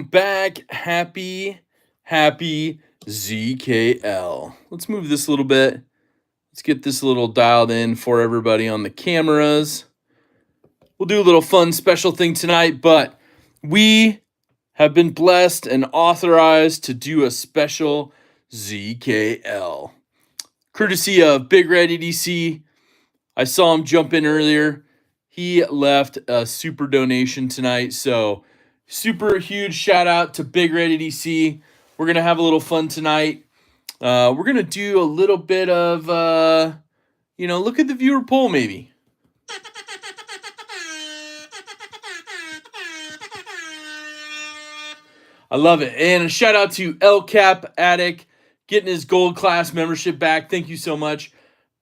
Back. Happy ZKL. Let's move this a little bit. Let's get this a little dialed in for everybody on the cameras. We'll do a little fun special thing tonight, but we have been blessed and authorized to do a special ZKL. Courtesy of Big Red EDC. I saw him jump in earlier. He left a super donation tonight, so super huge shout out to Big Red EDC. We're gonna have a little fun tonight. We're gonna do a little bit of, look at the viewer poll maybe. I love it. And a shout out to El Cap Attic getting his gold class membership back. Thank you so much.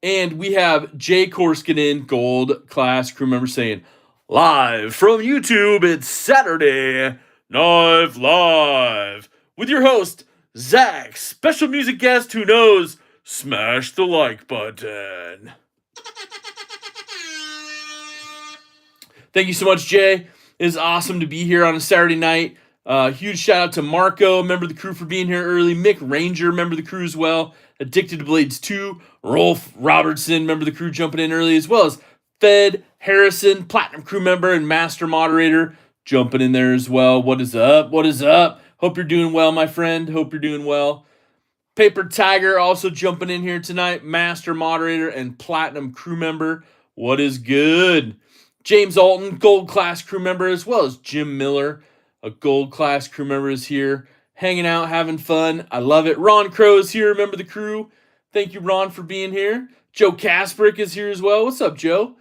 And we have Jay Korskinen, gold class crew member, saying, live from YouTube, it's Saturday Night Live with your host, Zach, special music guest who knows smash the like button. Thank you so much, Jay. It is awesome to be here on a Saturday night. Huge shout out to Marco, member of the crew, for being here early. Mick Ranger, member of the crew as well. Addicted to Blades 2. Rolf Robertson, member of the crew, jumping in early, as well as Fed Harrison, platinum crew member and master moderator, jumping in there as well. What is up? What is up? Hope you're doing well, my friend. Hope you're doing well. Paper Tiger also jumping in here tonight, master moderator and platinum crew member. What is good? James Alton, gold class crew member, as well as Jim Miller, a gold class crew member, is here, hanging out, having fun. I love it. Ron Crow is here, member of the crew. Thank you, Ron, for being here. Joe Kasprick is here as well. What's up, Joe?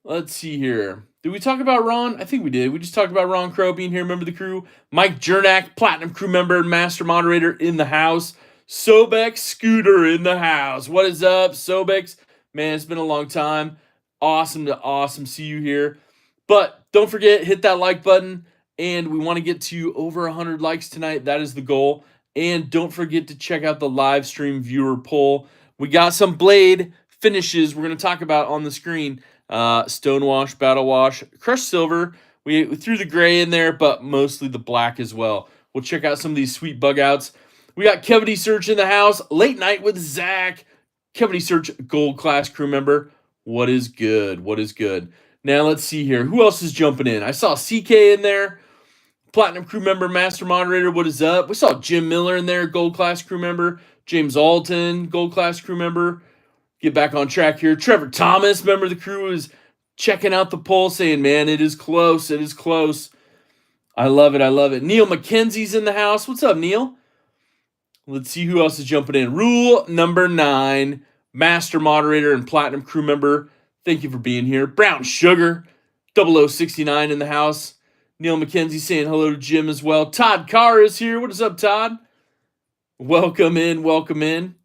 Let's see here. Did we talk about Ron? I think we did. We just talked about Ron Crow being here, member of the crew. Mike Jernak, platinum crew member and master moderator, in the house. Sobex Scooter in the house. What is up, Sobex? Man, it's been a long time. Awesome see you here. But don't forget, hit that like button. And we want to get to over 100 likes tonight. That is the goal. And don't forget to check out the live stream viewer poll. We got some blade finishes we're going to talk about on the screen. Stonewash, Battle Wash, Crushed Silver. We threw the gray in there, but mostly the black as well. We'll check out some of these sweet bug outs. We got Cavity Search in the house. Late night with Zach. Cavity Search, gold class crew member. What is good? What is good? Now let's see here. Who else is jumping in? I saw CK in there. Platinum crew member, master moderator. What is up? We saw Jim Miller in there, gold class crew member. James Alton, gold class crew member. Get back on track here. Trevor Thomas, member of the crew, is checking out the poll, saying, man, it is close. It is close. I love it. I love it. Neil McKenzie's in the house. What's up, Neil? Let's see who else is jumping in. Rule number 9, master moderator and platinum crew member. Thank you for being here. Brown Sugar, 0069 in the house. Neil McKenzie saying hello to Jim as well. Todd Carr is here. What is up, Todd? Welcome in. Welcome in.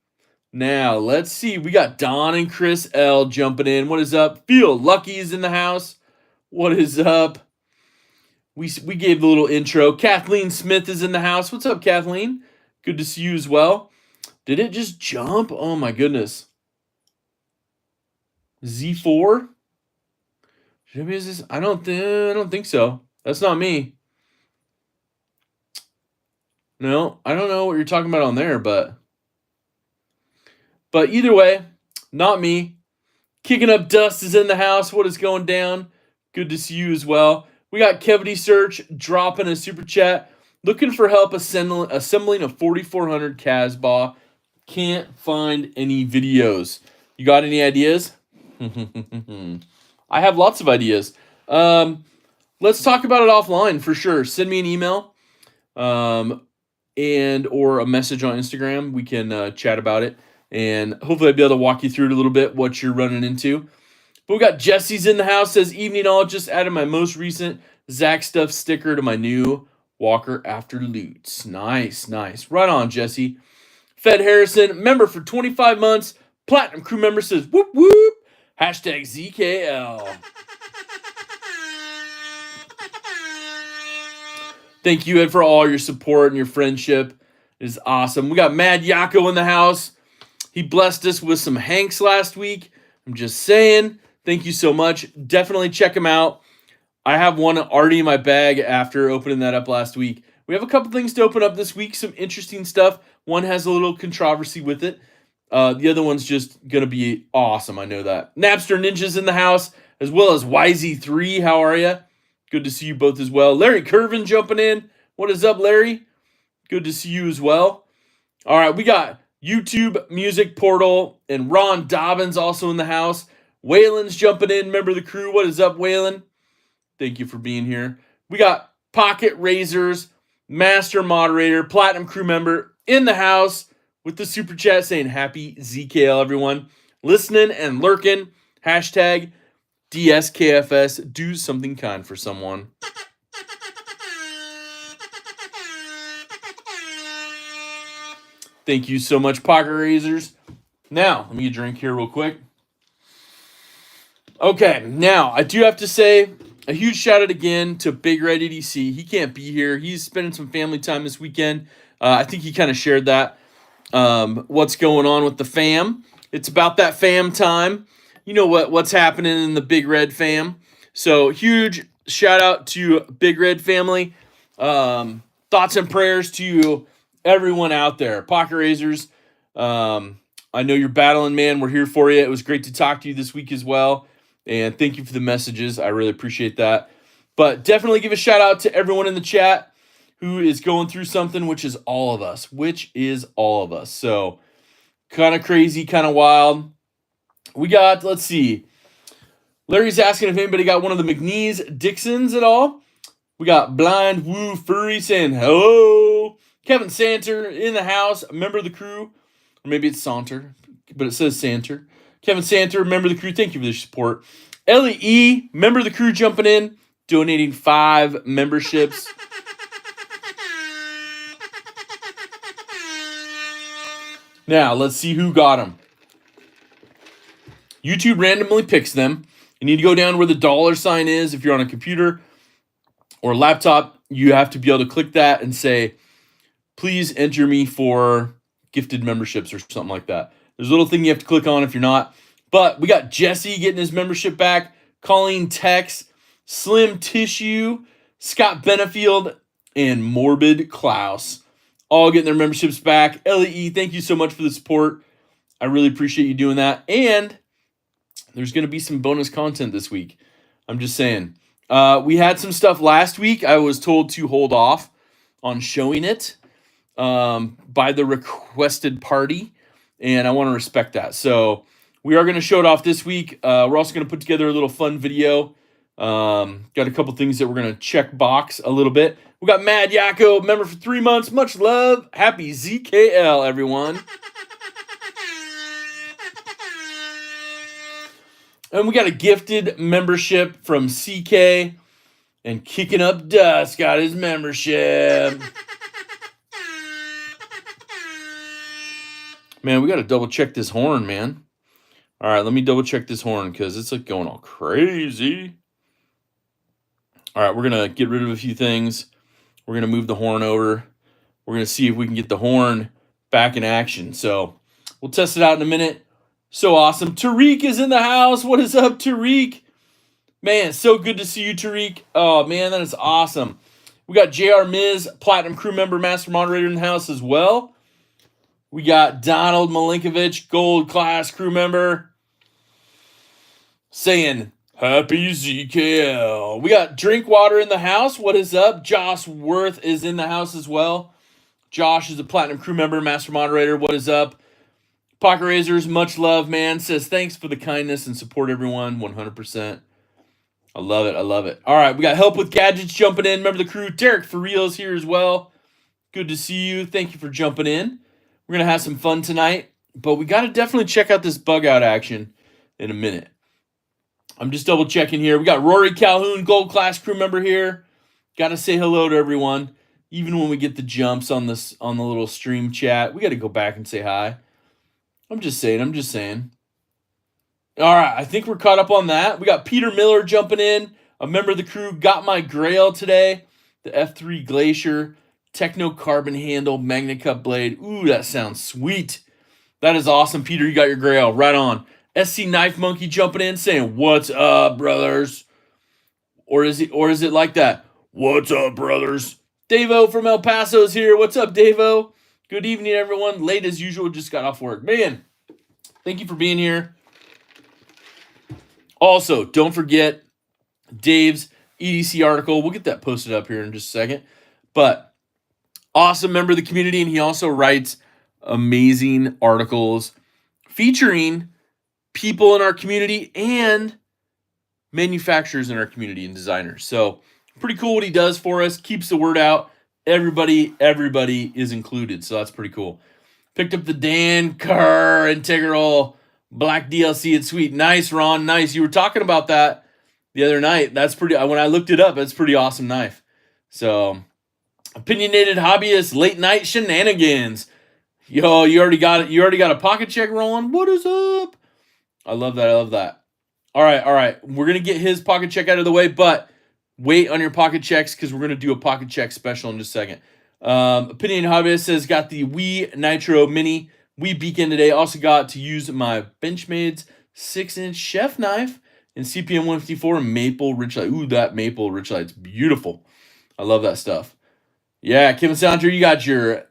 Now, let's see. We got Don and Chris L jumping in. What is up? Feel Lucky is in the house. What is up? We gave the little intro. Kathleen Smith is in the house. What's up, Kathleen? Good to see you as well. Did it just jump? Oh, my goodness. Z4? Is this? I don't think so. That's not me. No, I don't know what you're talking about on there, but either way, not me. Kicking Up Dust is in the house. What is going down? Good to see you as well. We got Cavity Search dropping a super chat. Looking for help assembling a 4400 Casbah. Can't find any videos. You got any ideas? I have lots of ideas. Let's talk about it offline for sure. Send me an email and or a message on Instagram. We can chat about it. And hopefully I'll be able to walk you through it a little bit, what you're running into. But we got Jesse's in the house. Says, evening all. Just added my most recent Zach Stuff sticker to my new Walker After Loots. Nice. Right on, Jesse. Fed Harrison, member for 25 months. Platinum crew member, says, whoop, whoop. Hashtag ZKL. Thank you, Ed, for all your support and your friendship. It is awesome. We got Mad Yako in the house. He blessed us with some Hanks last week. I'm just saying. Thank you so much. Definitely check him out. I have one already in my bag after opening that up last week. We have a couple things to open up this week, some interesting stuff. One has a little controversy with it. The other one's just going to be awesome. I know that. Napster Ninja's in the house, as well as YZ3. How are you? Good to see you both as well. Larry Curvin jumping in. What is up, Larry? Good to see you as well. All right, we got YouTube Music Portal and Ron Dobbins also in the house. Waylon's jumping in, member of the crew. What is up, Waylon? Thank you for being here. We got Pocket Razors, Master Moderator, Platinum Crew member in the house with the super chat saying happy ZKL, everyone. Listening and lurking. Hashtag DSKFS. Do something kind for someone. Thank you so much, Pocket Razors. Now, let me get a drink here real quick. Okay, now, I do have to say a huge shout out again to Big Red EDC. He can't be here. He's spending some family time this weekend. I think he kind of shared that. What's going on with the fam. It's about that fam time. You know what's happening in the Big Red fam. So, huge shout out to Big Red family. Thoughts and prayers to everyone out there. Pocket Razors, I know you're battling, man. We're here for you. It was great to talk to you this week as well. And thank you for the messages. I really appreciate that. But definitely give a shout out to everyone in the chat who is going through something, which is all of us. So kind of crazy, kind of wild. We got, let's see. Larry's asking if anybody got one of the McNeese Dixons at all. We got Blind Woo Furry saying hello. Kevin Santer in the house, a member of the crew. Or maybe it's Saunter, but it says Santer. Kevin Santer, member of the crew. Thank you for the support. Ellie E, member of the crew, jumping in, donating 5 memberships. Now, let's see who got them. YouTube randomly picks them. You need to go down where the dollar sign is. If you're on a computer or laptop, you have to be able to click that and say, please enter me for gifted memberships or something like that. There's a little thing you have to click on if you're not. But we got Jesse getting his membership back, Colleen Tex, Slim Tissue, Scott Benefield, and Morbid Klaus. All getting their memberships back. LE, thank you so much for the support. I really appreciate you doing that. And there's going to be some bonus content this week. I'm just saying. We had some stuff last week. I was told to hold off on showing it by the requested party. And I want to respect that. So we are going to show it off this week. We're also going to put together a little fun video. Got a couple things that we're going to check box a little bit. We got Mad Yakko, member for 3 months. Much love. Happy ZKL, everyone. And we got a gifted membership from CK. And Kicking Up Dust got his membership. Man, we got to double check this horn, man. All right, let me double check this horn because it's like going all crazy. All right, we're going to get rid of a few things. We're going to move the horn over. We're going to see if we can get the horn back in action. So we'll test it out in a minute. So awesome. Tariq is in the house. What is up, Tariq? Man, so good to see you, Tariq. Oh, man, that is awesome. We got JR Miz, Platinum Crew member, Master Moderator in the house as well. We got Donald Malinkovich, Gold Class crew member, saying, happy ZKL. We got Drinkwater in the house. What is up? Josh Worth is in the house as well. Josh is a Platinum Crew member, Master Moderator. What is up? Pocket Razors, much love, man. Says, thanks for the kindness and support, everyone. 100%. I love it. I love it. All right, we got Help with Gadgets jumping in. Remember the crew. Derek For Real is here as well. Good to see you. Thank you for jumping in. We're going to have some fun tonight, but we got to definitely check out this Bugout action in a minute. I'm just double checking here. We got Rory Calhoun, Gold Class crew member here. Got to say hello to everyone. Even when we get the jumps on the little stream chat, we got to go back and say hi. I'm just saying. All right, I think we're caught up on that. We got Peter Miller jumping in, a member of the crew. Got my Grail today, the F3 Glacier. Techno carbon handle, Magna Cup blade. Ooh, that sounds sweet. That is awesome, Peter. You got your Grail. Right on. SC Knife Monkey jumping in saying, what's up, brothers? Or is it like that? What's up, brothers? Davo from El Paso's here. What's up, Davo? Good evening, everyone. Late as usual, just got off work. Man, thank you for being here. Also, don't forget Dave's EDC article. We'll get that posted up here in just a second. But awesome member of the community, and he also writes amazing articles featuring people in our community and manufacturers in our community and designers. So pretty cool what he does for us. Keeps the word out. Everybody is included. So that's pretty cool. Picked up the Dan Kerr Integral Black DLC. It's sweet. Nice, Ron. Nice. You were talking about that the other night. That's pretty. When I looked it up, it's a pretty awesome knife. So opinionated hobbyist late night shenanigans. Yo, you already got it. You already got a pocket check rolling. What is up? I love that. All right. We're going to get his pocket check out of the way, but wait on your pocket checks because we're going to do a pocket check special in just a second. Opinion Hobbyist says, got the Wii Nitro Mini Wii Beacon today. Also got to use my Benchmade's 6-inch chef knife in CPM 154 Maple Richlight. Ooh, that Maple Richlight's beautiful. I love that stuff. Yeah, Kevin Sounder, you got your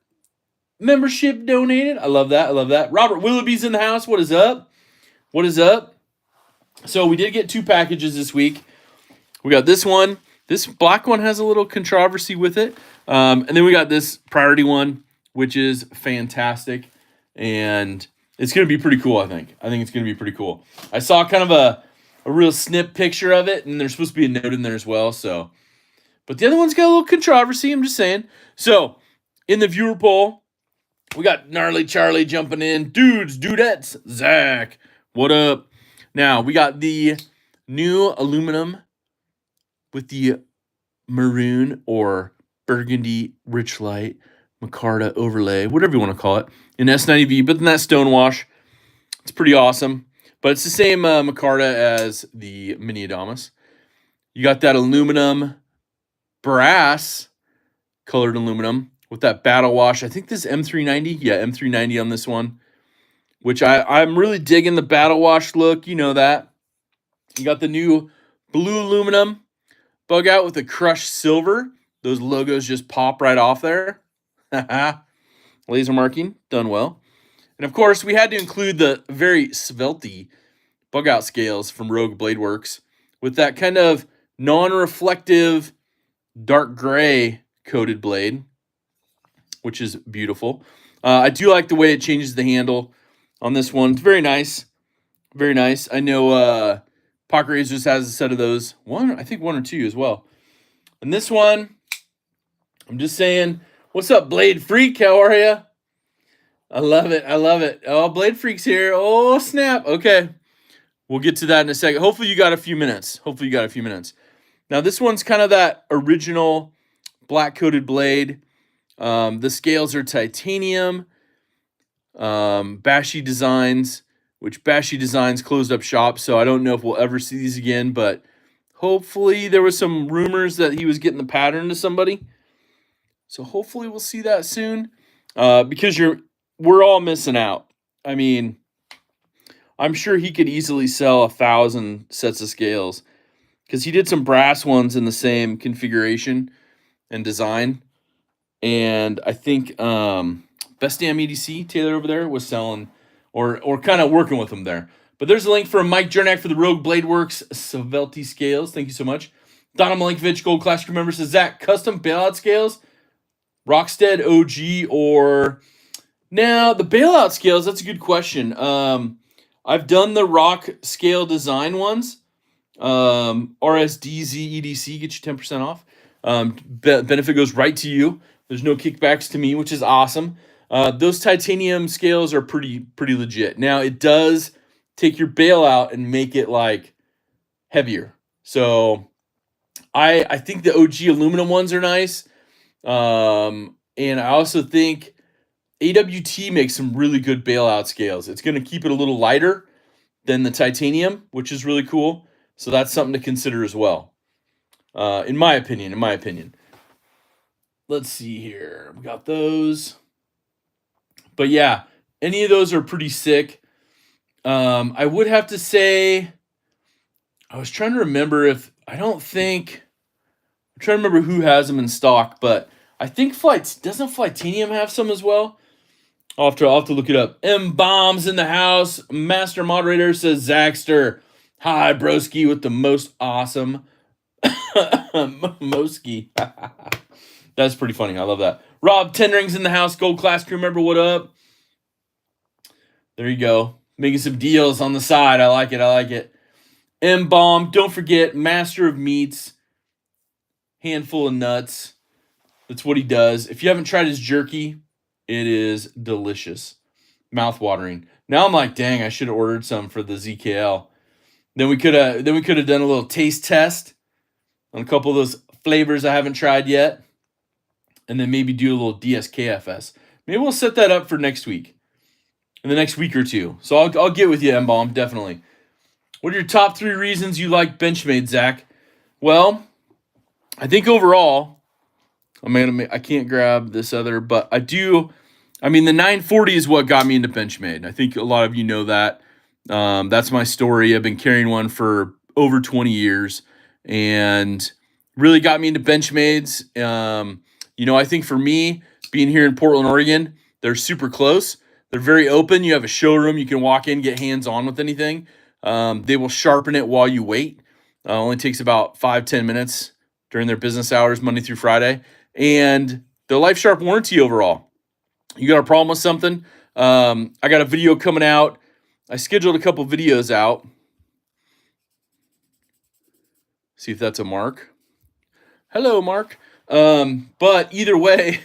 membership donated. I love that. Robert Willoughby's in the house. What is up? So we did get 2 packages this week. We got this one. This black one has a little controversy with it. And then we got this priority one, which is fantastic. And it's going to be pretty cool, I think. I think it's going to be pretty cool. I saw kind of a real snip picture of it, and there's supposed to be a note in there as well. So, but the other one's got a little controversy, I'm just saying. So, in the viewer poll, we got Gnarly Charlie jumping in. Dudettes, Zach, what up? Now, we got the new aluminum with the maroon or burgundy Richlight micarta overlay, whatever you want to call it, in S90V, but then that stonewash. It's pretty awesome. But it's the same micarta as the Mini Adamas. You got that aluminum brass colored aluminum with that battle wash. I think this is M390. Yeah, M390 on this one, which I'm really digging the battle wash look. You know that. You got the new blue aluminum Bugout with the crushed silver. Those logos just pop right off there. Laser marking, done well. And of course, we had to include the very svelty Bugout scales from Rogue Blade Works with that kind of non-reflective dark gray coated blade, which is beautiful. I do like the way it changes the handle on this one. It's very nice. Very nice. I know Pocket Razors has a set of those. I think one or two as well. And this one, I'm just saying, what's up, Blade Freak? How are you? I love it. Oh, Blade Freak's here. Oh, snap. Okay. We'll get to that in a second. Hopefully you got a few minutes. Now, this one's kind of that original black-coated blade. The scales are titanium. Bashi Designs, which Bashi Designs closed up shop, so I don't know if we'll ever see these again, but hopefully there was some rumors that he was getting the pattern to somebody. So hopefully we'll see that soon. Because we're all missing out. I mean, I'm sure he could easily sell 1,000 sets of scales because he did some brass ones in the same configuration and design. And I think Best Damn EDC, Taylor over there, was selling or kind of working with him there. But there's a link for Mike Jernak for the Rogue Blade Works Svelti scales. Thank you so much. Donna Malinkovich, Gold Class crew member, says, Zach, custom bailout scales? Rockstead OG or... Now, the bailout scales, that's a good question. I've done the rock scale design ones. RSDZ EDC, get you 10% off. Benefit goes right to you. There's no kickbacks to me, which is awesome. Those titanium scales are pretty legit. Now, it does take your bailout and make it, like, heavier. So, I think the OG aluminum ones are nice. And I also think AWT makes some really good bailout scales. It's going to keep it a little lighter than the titanium, which is really cool. So that's something to consider as well. In my opinion. Let's see here. We got those. But yeah, any of those are pretty sick. I would have to say, I was trying to remember I'm trying to remember who has them in stock, but I think doesn't Flightinium have some as well? I'll have to look it up. M Bombs in the house. Master moderator says Zaxter. Hi, broski with the most awesome Moski. That's pretty funny. I love that. Rob Tenrings in the house. Gold class crew member. What up? There you go. Making some deals on the side. I like it. M Bomb. Don't forget, master of meats. Handful of nuts. That's what he does. If you haven't tried his jerky, it is delicious. Mouth-watering. Now I'm like, dang, I should have ordered some for the ZKL. Then we could have done a little taste test on a couple of those flavors I haven't tried yet. And then maybe do a little DSKFS. Maybe we'll set that up for next week. In the next week or two. So I'll get with you, M-Bomb, definitely. What are your top 3 reasons you like Benchmade, Zach? Well, I think overall, I can't grab this other, but I do. I mean, the 940 is what got me into Benchmade. I think a lot of you know that. That's my story. I've been carrying one for over 20 years and really got me into Benchmades. I think for me, being here in Portland, Oregon, they're super close. They're very open. You have a showroom. You can walk in, get hands-on with anything. They will sharpen it while you wait. Only takes about 5-10 minutes during their business hours, Monday through Friday. And the Life Sharp warranty overall. You got a problem with something? I got a video coming out. I scheduled a couple videos out. See if that's a Mark. Hello, Mark. But either way,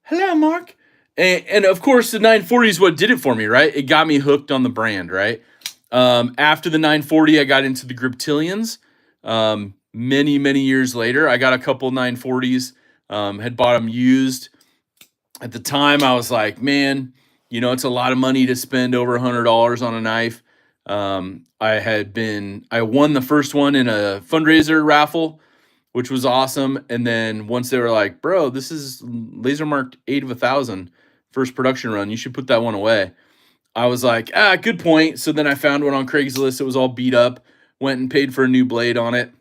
hello, Mark. And of course, the 940 is what did it for me, right? It got me hooked on the brand, right? After the 940, I got into the Griptilians. Many, many years later, I got a couple 940s, had bought them used. At the time, I was like, man, it's a lot of money to spend over $100 on a knife. I won the first one in a fundraiser raffle, which was awesome. And then once they were like, bro, this is laser marked 8 of 1,000 first production run. You should put that one away. I was like, good point. So then I found one on Craigslist. It was all beat up. Went and paid for a new blade on it.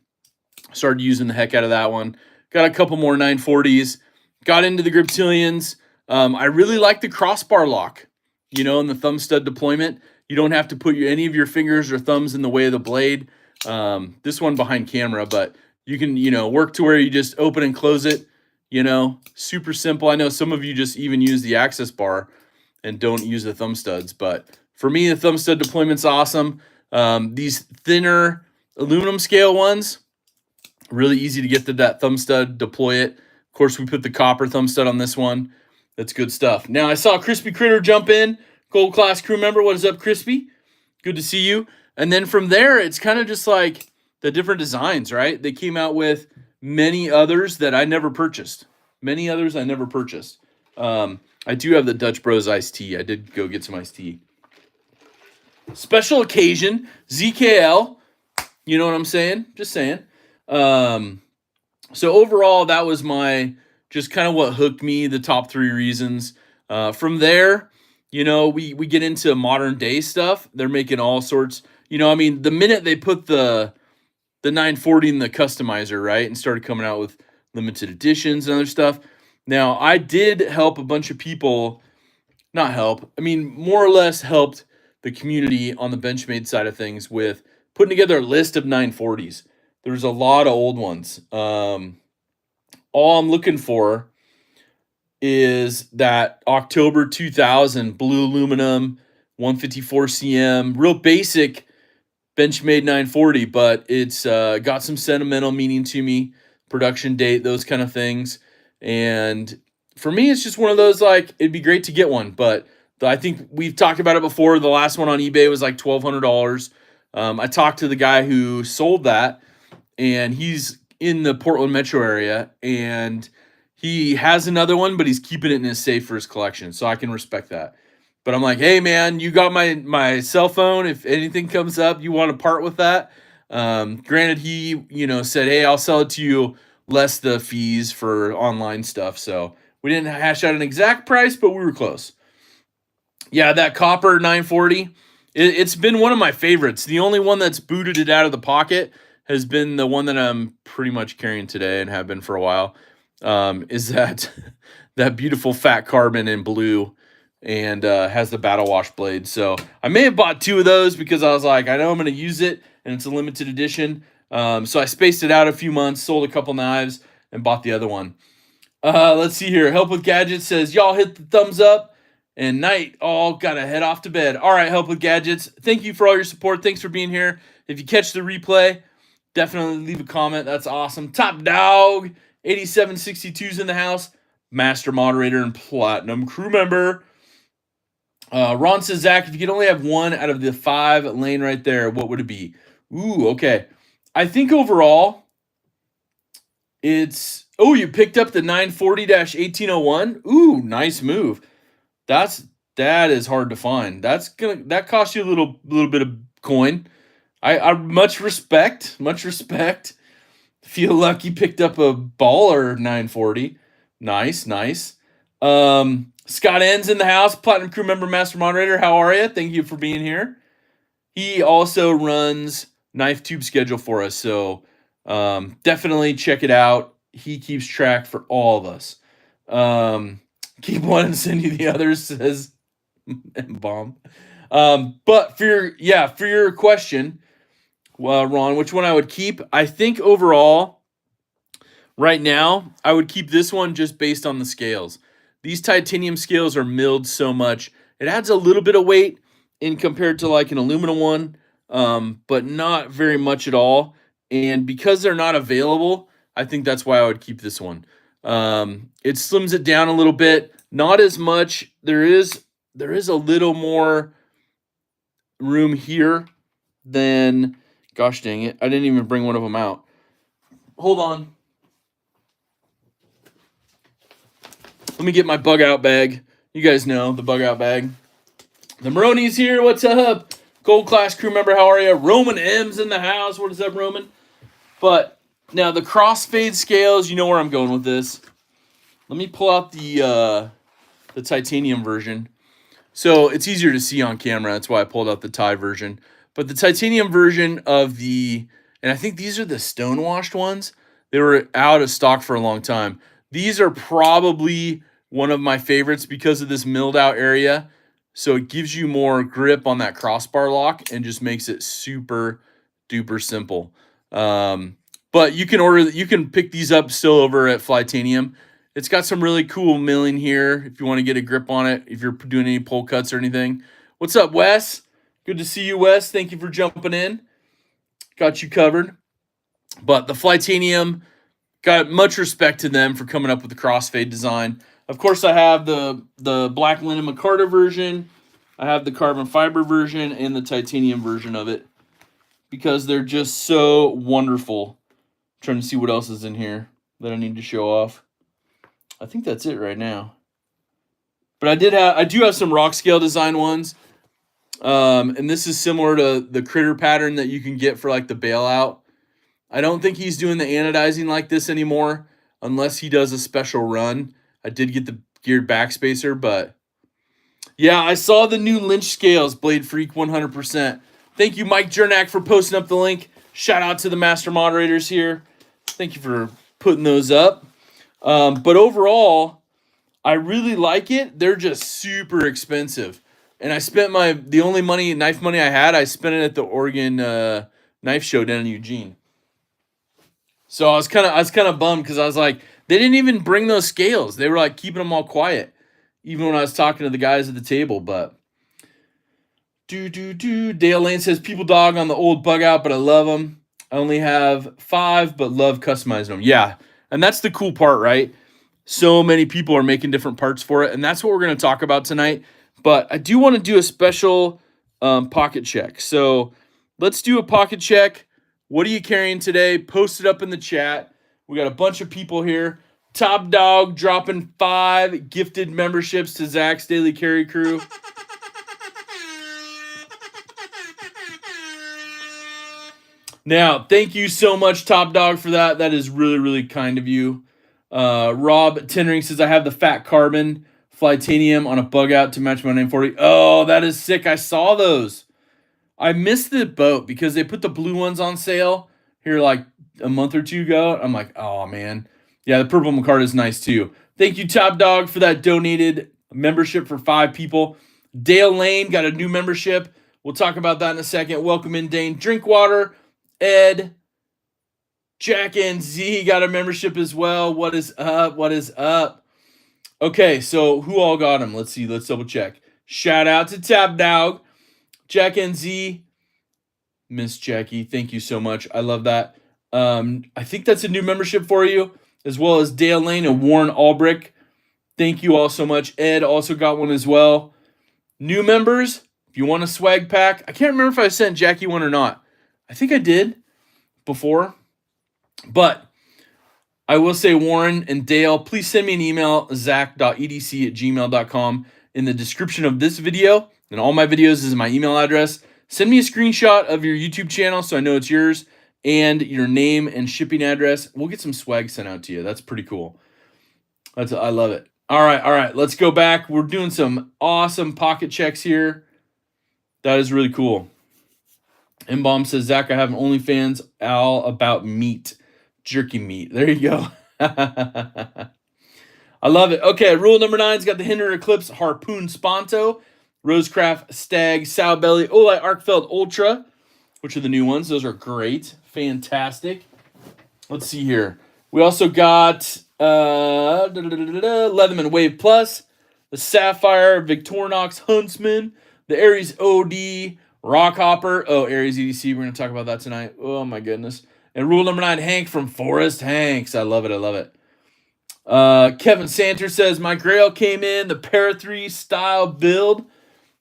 Started using the heck out of that one. Got a couple more 940s. Got into the Griptilians. I really like the crossbar lock, and the thumb stud deployment. You don't have to put any of your fingers or thumbs in the way of the blade. This one behind camera, but you can, work to where you just open and close it, super simple. I know some of you just even use the access bar and don't use the thumb studs, but for me, the thumb stud deployment's awesome. These thinner aluminum scale ones, really easy to get to that thumb stud, deploy it. Of course, we put the copper thumb stud on this one. That's good stuff. Now, I saw Crispy Critter jump in. Gold class crew member. What is up, Crispy? Good to see you. And then from there, it's kind of just like the different designs, right? They came out with many others that I never purchased. I do have the Dutch Bros iced tea. I did go get some iced tea. Special occasion, ZKL. You know what I'm saying? Just saying. So overall, that was my just kind of what hooked me, the top 3 reasons. From there, we get into modern day stuff. They're making all sorts. The minute they put the 940 in the customizer, right, and started coming out with limited editions and other stuff. Now, I did help a bunch of people, more or less helped the community on the Benchmade side of things with putting together a list of 940s. There's a lot of old ones. All I'm looking for is that October 2000 blue aluminum 154 cm, real basic Benchmade 940, but it's got some sentimental meaning to me, production date, those kind of things. And for me, it's just one of those, like, it'd be great to get one, but I think we've talked about it before. The last one on eBay was like $1,200. I talked to the guy who sold that, and he's in the Portland metro area, and he has another one, but he's keeping it in his safe for his collection, so I can respect that. But I'm like, hey, man, you got my cell phone. If anything comes up, you want to part with that. Granted, he, said, hey, I'll sell it to you less the fees for online stuff. So we didn't hash out an exact price, but we were close. Yeah, that copper 940, it's been one of my favorites. The only one that's booted it out of the pocket. has been the one that I'm pretty much carrying today and have been for a while. Is that that beautiful fat carbon in blue and has the battle wash blade. So I may have bought 2 of those because I was like, I know I'm going to use it and it's a limited edition. So I spaced it out a few months, sold a couple knives, and bought the other one. Let's see here. Help with Gadgets says, y'all hit the thumbs up and night. All gotta head off to bed. All right, Help with Gadgets. Thank you for all your support. Thanks for being here. If you catch the replay, definitely leave a comment. That's awesome. Top Dog 8762's in the house. Master moderator and platinum crew member. Ron says, Zach, if you could only have one out of the 5 lane right there, what would it be? Ooh, okay. I think overall, it's... Oh, you picked up the 940-1801? Ooh, nice move. That is hard to find. That costs you a little bit of coin. I much respect. Feel lucky picked up a baller 940. Nice. Scott N's in the house, platinum crew member, master moderator. How are you? Thank you for being here. He also runs knife tube schedule for us, so definitely check it out. He keeps track for all of us. Keep one and send you the others, says Bomb. But for your question, Ron, which one I would keep? I think overall, right now, I would keep this one just based on the scales. These titanium scales are milled so much. It adds a little bit of weight in compared to like an aluminum one, but not very much at all. And because they're not available, I think that's why I would keep this one. It slims it down a little bit, not as much. There is a little more room here than, gosh dang it, I didn't even bring one of them out. Hold on. Let me get my Bugout bag. You guys know the Bugout bag. The Maroni's here. What's up? Gold class crew member, how are you? Roman M's in the house. What is up, Roman? But now the crossfade scales, you know where I'm going with this. Let me pull out the titanium version. So it's easier to see on camera. That's why I pulled out the Thai version. But the titanium version of and I think these are the stone-washed ones. They were out of stock for a long time. These are probably one of my favorites because of this milled out area. So it gives you more grip on that crossbar lock and just makes it super duper simple. But you can pick these up still over at Flytanium. It's got some really cool milling here if you want to get a grip on it, if you're doing any pull cuts or anything. What's up, Wes? Good to see you, Wes. Thank you for jumping in. Got you covered. But the Flytanium, got much respect to them for coming up with the crossfade design. Of course, I have the black linen micarta version. I have the carbon fiber version and the titanium version of it because they're just so wonderful. I'm trying to see what else is in here that I need to show off. I think that's it right now. But I do have some rock scale design ones. And this is similar to the critter pattern that you can get for like the bailout. I don't think he's doing the anodizing like this anymore unless he does a special run. I did get the geared backspacer, but yeah, I saw the new Lynch scales, Blade Freak 100%. Thank you, Mike Jernak, for posting up the link. Shout out to the master moderators here. Thank you for putting those up. But overall, I really like it. They're just super expensive. And I spent the only knife money I had, I spent it at the Oregon Knife Show down in Eugene. So I was kind of bummed because I was like, they didn't even bring those scales. They were like keeping them all quiet, even when I was talking to the guys at the table. But Dale Lane says people dog on the old Bugout, but I love them. I only have 5, but love customizing them. Yeah, and that's the cool part, right? So many people are making different parts for it, and that's what we're going to talk about tonight. But I do want to do a special pocket check. So let's do a pocket check. What are you carrying today? Post it up in the chat. We got a bunch of people here. Top Dog dropping 5 gifted memberships to Zach's Daily Carry Crew. Now, thank you so much, Top Dog, for that. That is really, really kind of you. Rob Tendering says, I have the Fat Carbon Flytanium on a Bugout to match my 940. Oh, that is sick. I saw those. I missed the boat because they put the blue ones on sale here like a month or two ago. I'm like, oh man. Yeah, the purple micarta is nice too. Thank you, Top Dog, for that donated membership for 5 people. Dale Lane got a new membership. We'll talk about that in a second. Welcome in, Dane. Drinkwater, Ed, Jack and Z got a membership as well. What is up? What is up? Okay, so who all got them? Let's see. Let's double check. Shout out to Tab Dog, Jack and Z, Miss Jackie. Thank you so much. I love that. I think that's a new membership for you, as well as Dale Lane and Warren Albrick. Thank you all so much. Ed also got one as well. New members, if you want a swag pack, I can't remember if I sent Jackie one or not. I think I did before. But I will say, Warren and Dale, please send me an email, zach.edc@gmail.com. In the description of this video, and all my videos is my email address. Send me a screenshot of your YouTube channel so I know it's yours, and your name and shipping address. We'll get some swag sent out to you. That's pretty cool. I love it. All right. Let's go back. We're doing some awesome pocket checks here. That is really cool. M-Bomb says, Zach, I have an OnlyFans all about meat. Jerky meat. There you go. I love it. Okay, rule number 9's got the Hinder Eclipse Harpoon Sponto, Rosecraft Stag Sow Belly, Olay Arkfeld Ultra, which are the new ones. Those are great. Fantastic. Let's see here. We also got Leatherman Wave Plus, the Sapphire Victorinox Huntsman, the Aries OD Rockhopper. Oh, Aries EDC. We're going to talk about that tonight. Oh, my goodness. And rule number 9, Hank from Forest Hanks. I love it. Kevin Santer says, my Grail came in, the Para 3 style build,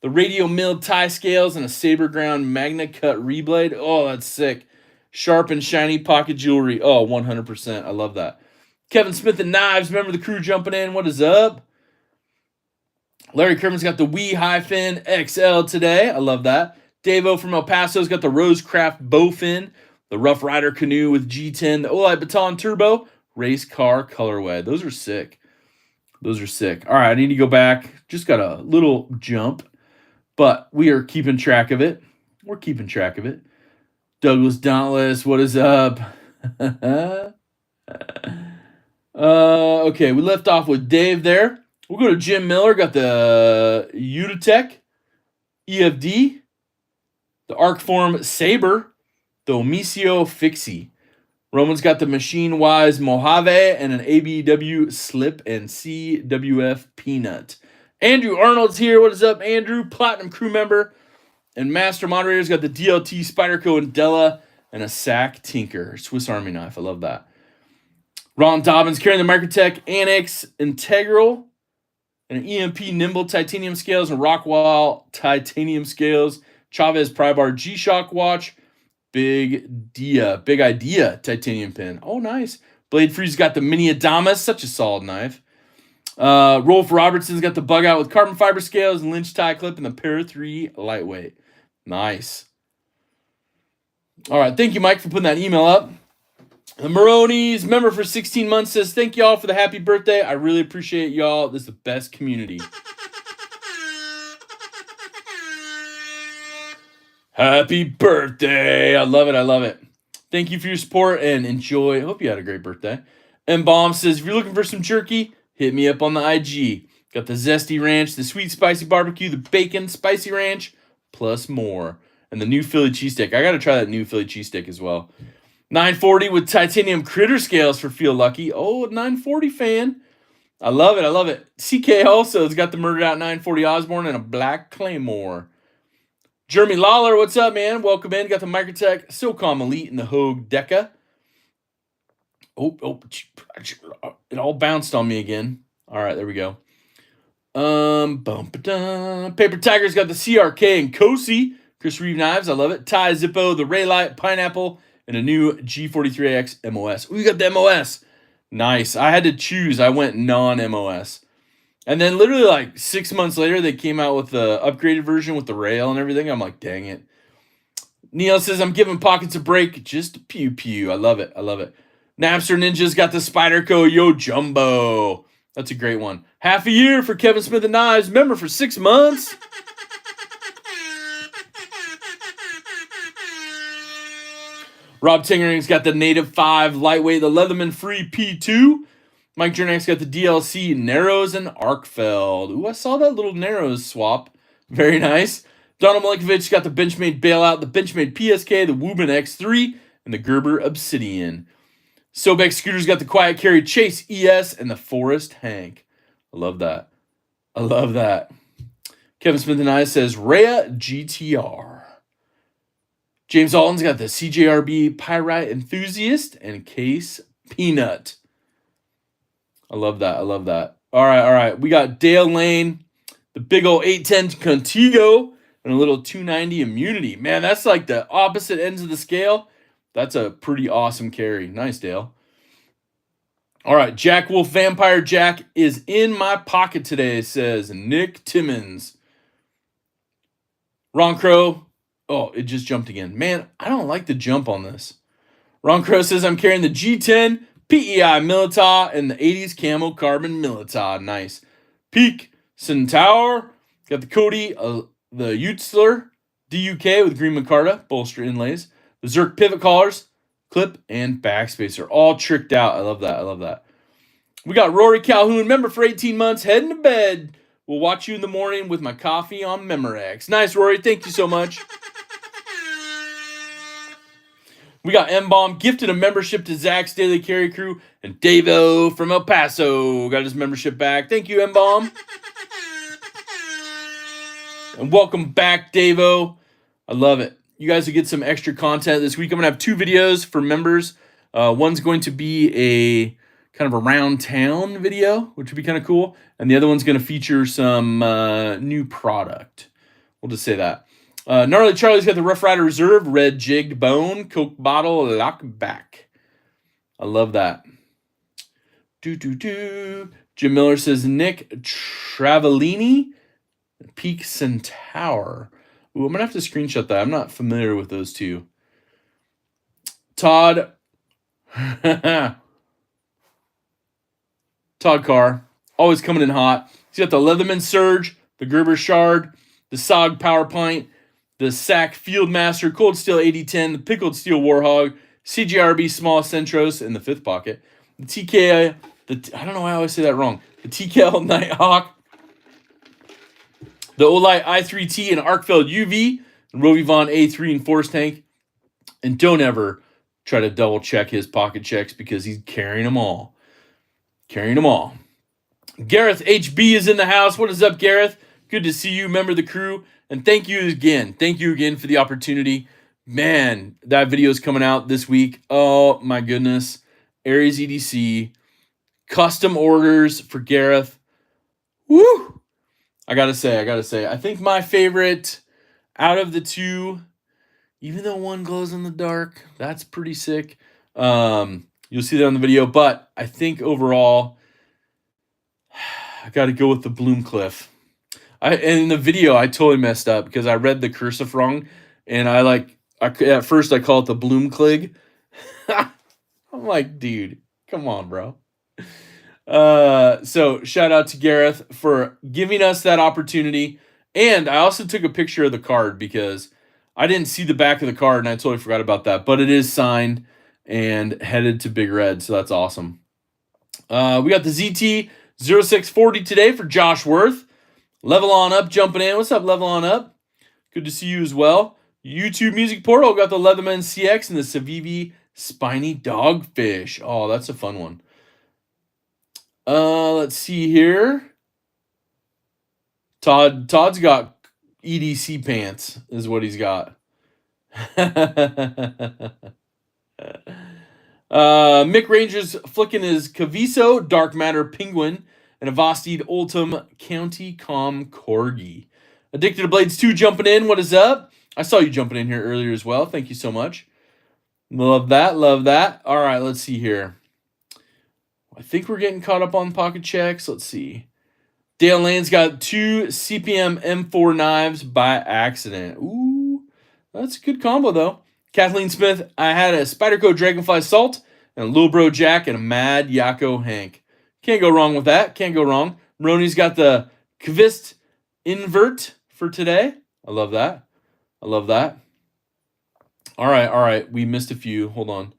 the radio milled tie scales, and a saber ground magna cut reblade. Oh, that's sick. Sharp and shiny pocket jewelry. Oh, 100%. I love that. Kevin Smith and Knives. Remember the crew jumping in. What is up? Larry Kerman's got the Wee Hi-Fin XL today. I love that. Davo from El Paso's got the Rosecraft Bowfin, the Rough Rider Canoe with G10, the Olay Baton Turbo, race car colorway. Those are sick. All right, I need to go back. Just got a little jump, but we are keeping track of it. Douglas Dauntless, what is up? Okay, we left off with Dave there. We'll go to Jim Miller. Got the Utatech EFD, the Arcform Saber, the Omisio Fixie. Roman's got the Machine Wise Mojave and an ABW Slip and CWF Peanut. Andrew Arnold's here. What is up, Andrew? Platinum crew member. And Master Moderator's got the DLT Spyderco and Della and a Sac Tinker. Swiss Army knife. I love that. Ron Dobbins carrying the Microtech Annex Integral and an EMP Nimble titanium scales and Rockwall titanium scales. Chavez Prybar G-Shock watch. Big idea titanium pin. Oh, nice. Blade Free's got the Mini Adamas. Such a solid knife. Rolf Robertson's got the Bugout with carbon fiber scales and Lynch tie clip and the Para 3 lightweight. Nice. All right. Thank you, Mike, for putting that email up. The Maronis, member for 16 months, says, thank y'all for the happy birthday. I really appreciate y'all. This is the best community. Happy birthday. I love it. Thank you for your support and enjoy. Hope you had a great birthday. M-Bomb says, if you're looking for some jerky, hit me up on the IG. Got the Zesty Ranch, the Sweet Spicy Barbecue, the Bacon Spicy Ranch, plus more. And the new Philly cheesesteak. I got to try that new Philly cheesesteak as well. 940 with titanium critter scales for Feel Lucky. Oh, 940 fan. I love it. CK also has got the Murdered Out 940 Osborne and a Black Claymore. Jeremy Lawler, what's up, man? Welcome in. Got the Microtech SOCOM Elite and the Hogue Deca. Oh, it all bounced on me again. All right, there we go. Paper Tiger's got the CRK and Cosi. Chris Reeve knives, I love it. Ty Zippo, the Raylight Pineapple, and a new G43X MOS. Oh, you got the MOS. Nice. I had to choose. I went non-MOS. And then literally like 6 months later, they came out with the upgraded version with the rail and everything. I'm like, dang it. Neil says, I'm giving pockets a break. Just pew. I love it. Napster Ninja's got the Spyderco Yo Jumbo. That's a great one. Half a year for Kevin Smith and Knives. Member for 6 months. Rob Tingering's got the Native 5 lightweight, the Leatherman Free P2. Mike Jernak's got the DLC Narrows and Arkfeld. Ooh, I saw that little Narrows swap. Very nice. Donald Milinkovic got the Benchmade Bailout, the Benchmade PSK, the Woobin X3, and the Gerber Obsidian. Sobek Scooter's got the Quiet Carry Chase ES and the Forest Hank. I love that. I love that. Kevin Smith and I says Rhea GTR. James Alton's got the CJRB Pyrite Enthusiast and Case Peanut. I love that. I love that. All right. We got Dale Lane, the big old 810 Contigo, and a little 290 Immunity. Man, that's like the opposite ends of the scale. That's a pretty awesome carry. Nice, Dale. All right, Jack Wolf Vampire Jack is in my pocket today, says Nick Timmons. Ron Crow. Oh, it just jumped again. Man, I don't like the jump on this. Ron Crow says I'm carrying the G10 PEI Milita and the 80s Camo Carbon Milita. Nice. Peak Centaur. Got the Cody, the Utzler DUK with green micarta, bolster inlays. The Zerk pivot collars, clip, and backspace are all tricked out. I love that. I love that. We got Rory Calhoun, member for 18 months, heading to bed. We'll watch you in the morning with my coffee on Memorex. Nice, Rory. Thank you so much. We got M-Bomb, gifted a membership to Zach's Daily Carry Crew, and Davo from El Paso got his membership back. Thank you, M-Bomb. And welcome back, Davo. I love it. You guys will get some extra content this week. I'm going to have 2 videos for members. One's going to be a kind of around town video, which would be kind of cool. And the other one's going to feature some new product. We'll just say that. Gnarly Charlie's got the Rough Rider Reserve, red jigged bone, Coke bottle, lock back. I love that. Jim Miller says Nick Travellini, Peak Centaur. Ooh, I'm going to have to screenshot that. I'm not familiar with those two. Todd Carr, always coming in hot. He's got the Leatherman Surge, the Gerber Shard, the SOG Power Pint, the SAC Fieldmaster, Cold Steel 8010, the Pickled Steel Warhog, CGRB Small Centros in the 5th pocket, the TK, I don't know why I always say that wrong, the TKL Nighthawk, the Olight I3T and Arkfeld UV, and Rovivon A3 and Force Tank. And don't ever try to double check his pocket checks because he's carrying them all. Carrying them all. Gareth HB is in the house. What is up, Gareth? Good to see you, member of the crew. And thank you again. Thank you again for the opportunity. Man, that video is coming out this week. Oh, my goodness. Aries EDC. Custom orders for Gareth. Woo! I gotta say, I think my favorite out of the 2, even though one glows in the dark, that's pretty sick. You'll see that on the video, but I think overall, I gotta go with the Bloomcliff. And in the video, I totally messed up because I read the cursive wrong, and at first I call it the Bloomclig. I'm like, dude, come on, bro. So shout out to Gareth for giving us that opportunity. And I also took a picture of the card because I didn't see the back of the card and I totally forgot about that, but it is signed and headed to Big Red. So that's awesome. We got the ZT 0640 today for Josh Worth. Level On Up jumping in. What's up, Level On Up? Good to see you as well. YouTube Music Portal got the Leatherman CX and the Civivi Spiny Dogfish. Oh, that's a fun one. Let's see here. Todd's got EDC pants is what he's got. Mick Ranger's flicking his Caviso Dark Matter Penguin and a Vostid Ultim County Com Corgi. Addicted to Blades 2 jumping in. What is up? I saw you jumping in here earlier as well. Thank you so much. Love that. Love that. All right, let's see here. I think we're getting caught up on pocket checks. Let's see. Dale Lane's got 2 CPM M4 knives by accident. Ooh, that's a good combo, though. Kathleen Smith, I had a Spyderco Dragonfly Salt and a Lil Bro Jack and a Mad Yako Hank. Can't go wrong with that. Can't go wrong. Roni's got the Kvist Invert for today. I love that. I love that. All right. We missed a few. Hold on.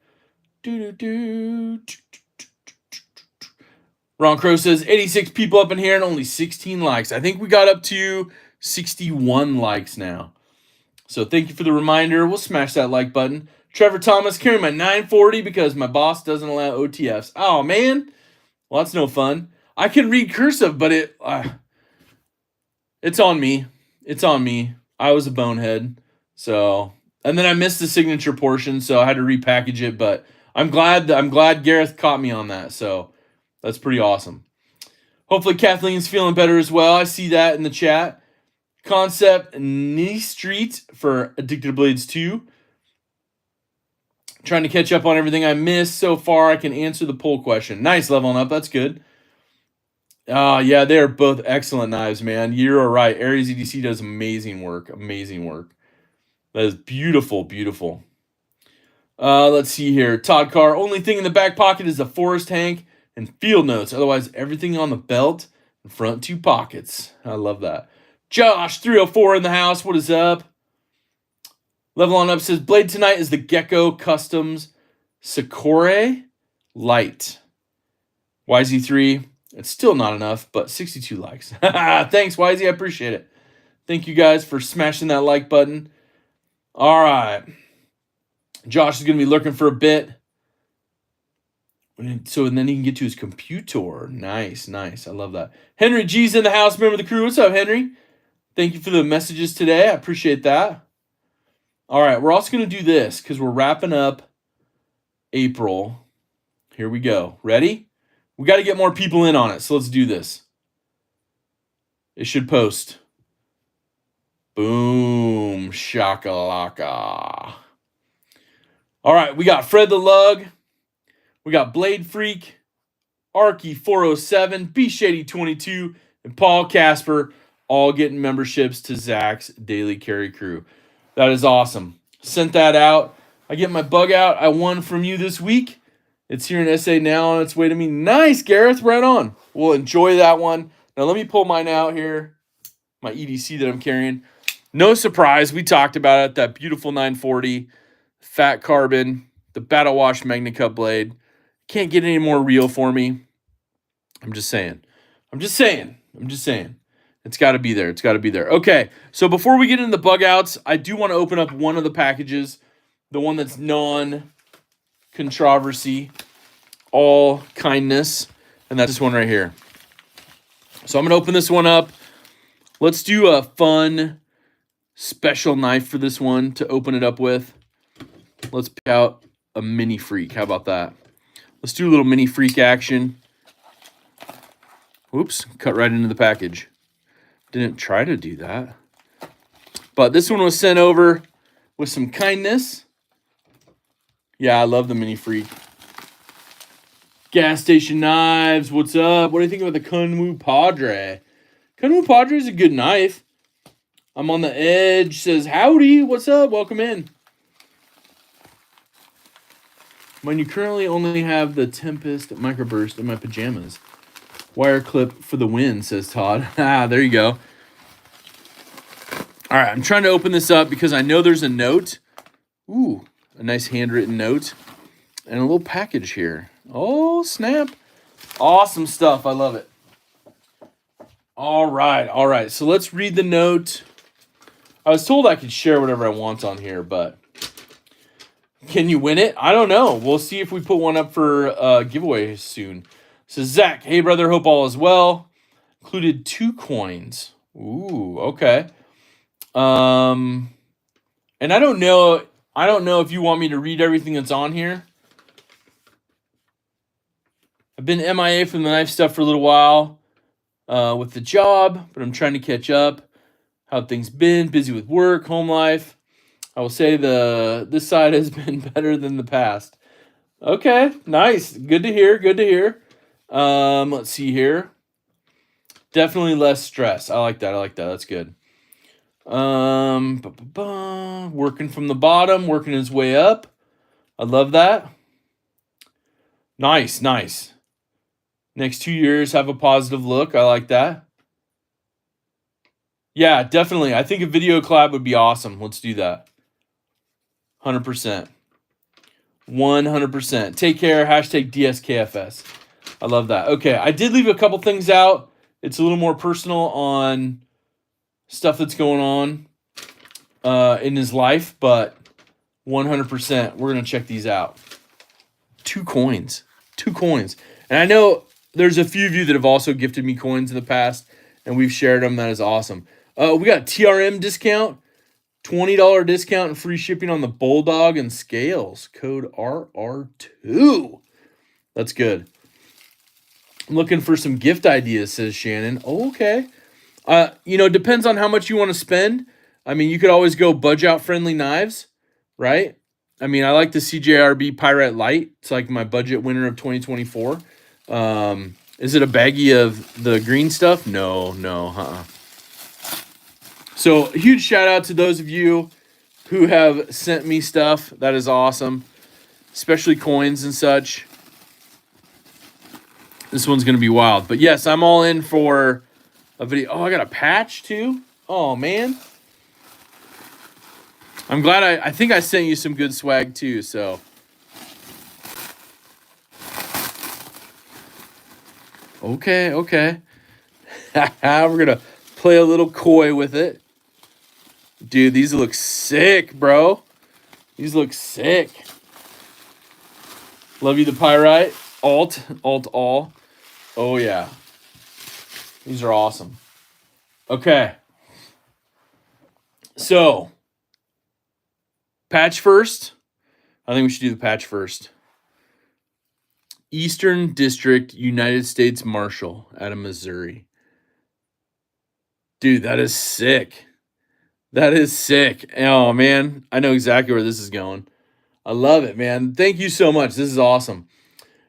Ron Crow says 86 people up in here and only 16 likes. I think we got up to 61 likes now. So thank you for the reminder. We'll smash that like button. Trevor Thomas carrying my 940 because my boss doesn't allow OTFs. Oh, man. Well, that's no fun. I can read cursive, but it's on me. It's on me. I was a bonehead. So, and then I missed the signature portion, so I had to repackage it. But I'm glad Gareth caught me on that. So that's pretty awesome. Hopefully Kathleen's feeling better as well. I see that in the chat. Concept Knee Street for Addicted to Blades 2. Trying to catch up on everything I missed so far. I can answer the poll question. Nice, leveling up. That's good. Yeah, they are both excellent knives, man. You're right. Aries EDC does amazing work. Amazing work. That is beautiful, beautiful. Let's see here. Todd Carr. Only thing in the back pocket is the Forest Hank and field notes. Otherwise, everything on the belt and front 2 pockets. I love that. Josh, 304 in the house. What is up? Level on up says, blade tonight is the Gecko Customs Sakura Light. YZ3, it's still not enough, but 62 likes. Thanks, YZ, I appreciate it. Thank you guys for smashing that like button. All right. Josh is going to be lurking for a bit. So, and then he can get to his computer. Nice. I love that. Henry G's in the house, member of the crew. What's up, Henry? Thank you for the messages today. I appreciate that. All right, we're also going to do this because we're wrapping up April. Here we go. Ready? We got to get more people in on it, so let's do this. It should post. Boom. Shakalaka. All right, we got Fred the Lug. We got Blade Freak, Arky 407, B Shady 22, and Paul Casper all getting memberships to Zach's Daily Carry Crew. That is awesome. Sent that out. I get my Bugout I won from you this week. It's here in SA now on its way to me. Nice, Gareth. Right on. We'll enjoy that one. Now let me pull mine out here. My EDC that I'm carrying. No surprise. We talked about it. That beautiful 940. Fat carbon. The Battle Wash Magna Cup blade. Can't get any more real for me. I'm just saying. It's got to be there. Okay, so before we get into the bug outs, I do want to open up one of the packages, the one that's non-controversy, all kindness, and that's this one right here. So I'm going to open this one up. Let's do a fun special knife for this one to open it up with. Let's pick out a mini freak. How about that? Let's do a little mini freak action. Oops, cut right into the package. Didn't try to do that. But this one was sent over with some kindness. Yeah, I love the mini freak. Gas station knives, what's up? What do you think about the Kunwu Padre? Kunwu Padre is a good knife. I'm on the edge, says, howdy, what's up? Welcome in. When you currently only have the Tempest Microburst in my pajamas. Wire clip for the win, says Todd. There you go. All right, I'm trying to open this up because I know there's a note. Ooh, a nice handwritten note. And a little package here. Oh, snap. Awesome stuff. I love it. All right. So let's read the note. I was told I could share whatever I want on here, but can you win it? I don't know. We'll see if we put one up for a giveaway soon. So Zach, hey brother, hope all is well. Included 2 coins. Ooh, okay. And I don't know if you want me to read everything that's on here. I've been MIA from the knife stuff for a little while with the job, but I'm trying to catch up. How things been? Busy with work, home life. I will say this side has been better than the past. Okay, nice. Good to hear. Let's see here. Definitely less stress. I like that. That's good. Working from the bottom, working his way up. I love that. Nice. Next 2 years, have a positive look. I like that. Yeah, definitely. I think a video collab would be awesome. Let's do that. 100%. 100%. Take care. Hashtag DSKFS. I love that. Okay, I did leave a couple things out. It's a little more personal on stuff that's going on in his life, but 100%, we're going to check these out. 2 coins. 2 coins. And I know there's a few of you that have also gifted me coins in the past, and we've shared them. That is awesome. We got TRM discount, $20 discount and free shipping on the Bulldog and scales. Code RR2. That's good. I'm looking for some gift ideas, says Shannon. Oh, okay. Depends on how much you want to spend. I mean, you could always go Bugout friendly knives, right? I mean, I like the CJRB Pyrite Light. It's like my budget winner of 2024. Is it a baggie of the green stuff? No. So, huge shout out to those of you who have sent me stuff. That is awesome, especially coins and such. This one's going to be wild. But yes, I'm all in for a video. Oh, I got a patch too. Oh, man. I'm glad I think I sent you some good swag too, so. Okay. We're going to play a little coy with it. Dude, these look sick, bro. These look sick. Love you, the Pyrite. Alt, all. Oh, yeah. These are awesome. Okay. So, patch first. I think we should do the patch first. Eastern District, United States Marshal out of Missouri. Dude, that is sick. That is sick. Oh, man. I know exactly where this is going. I love it, man. Thank you so much. This is awesome.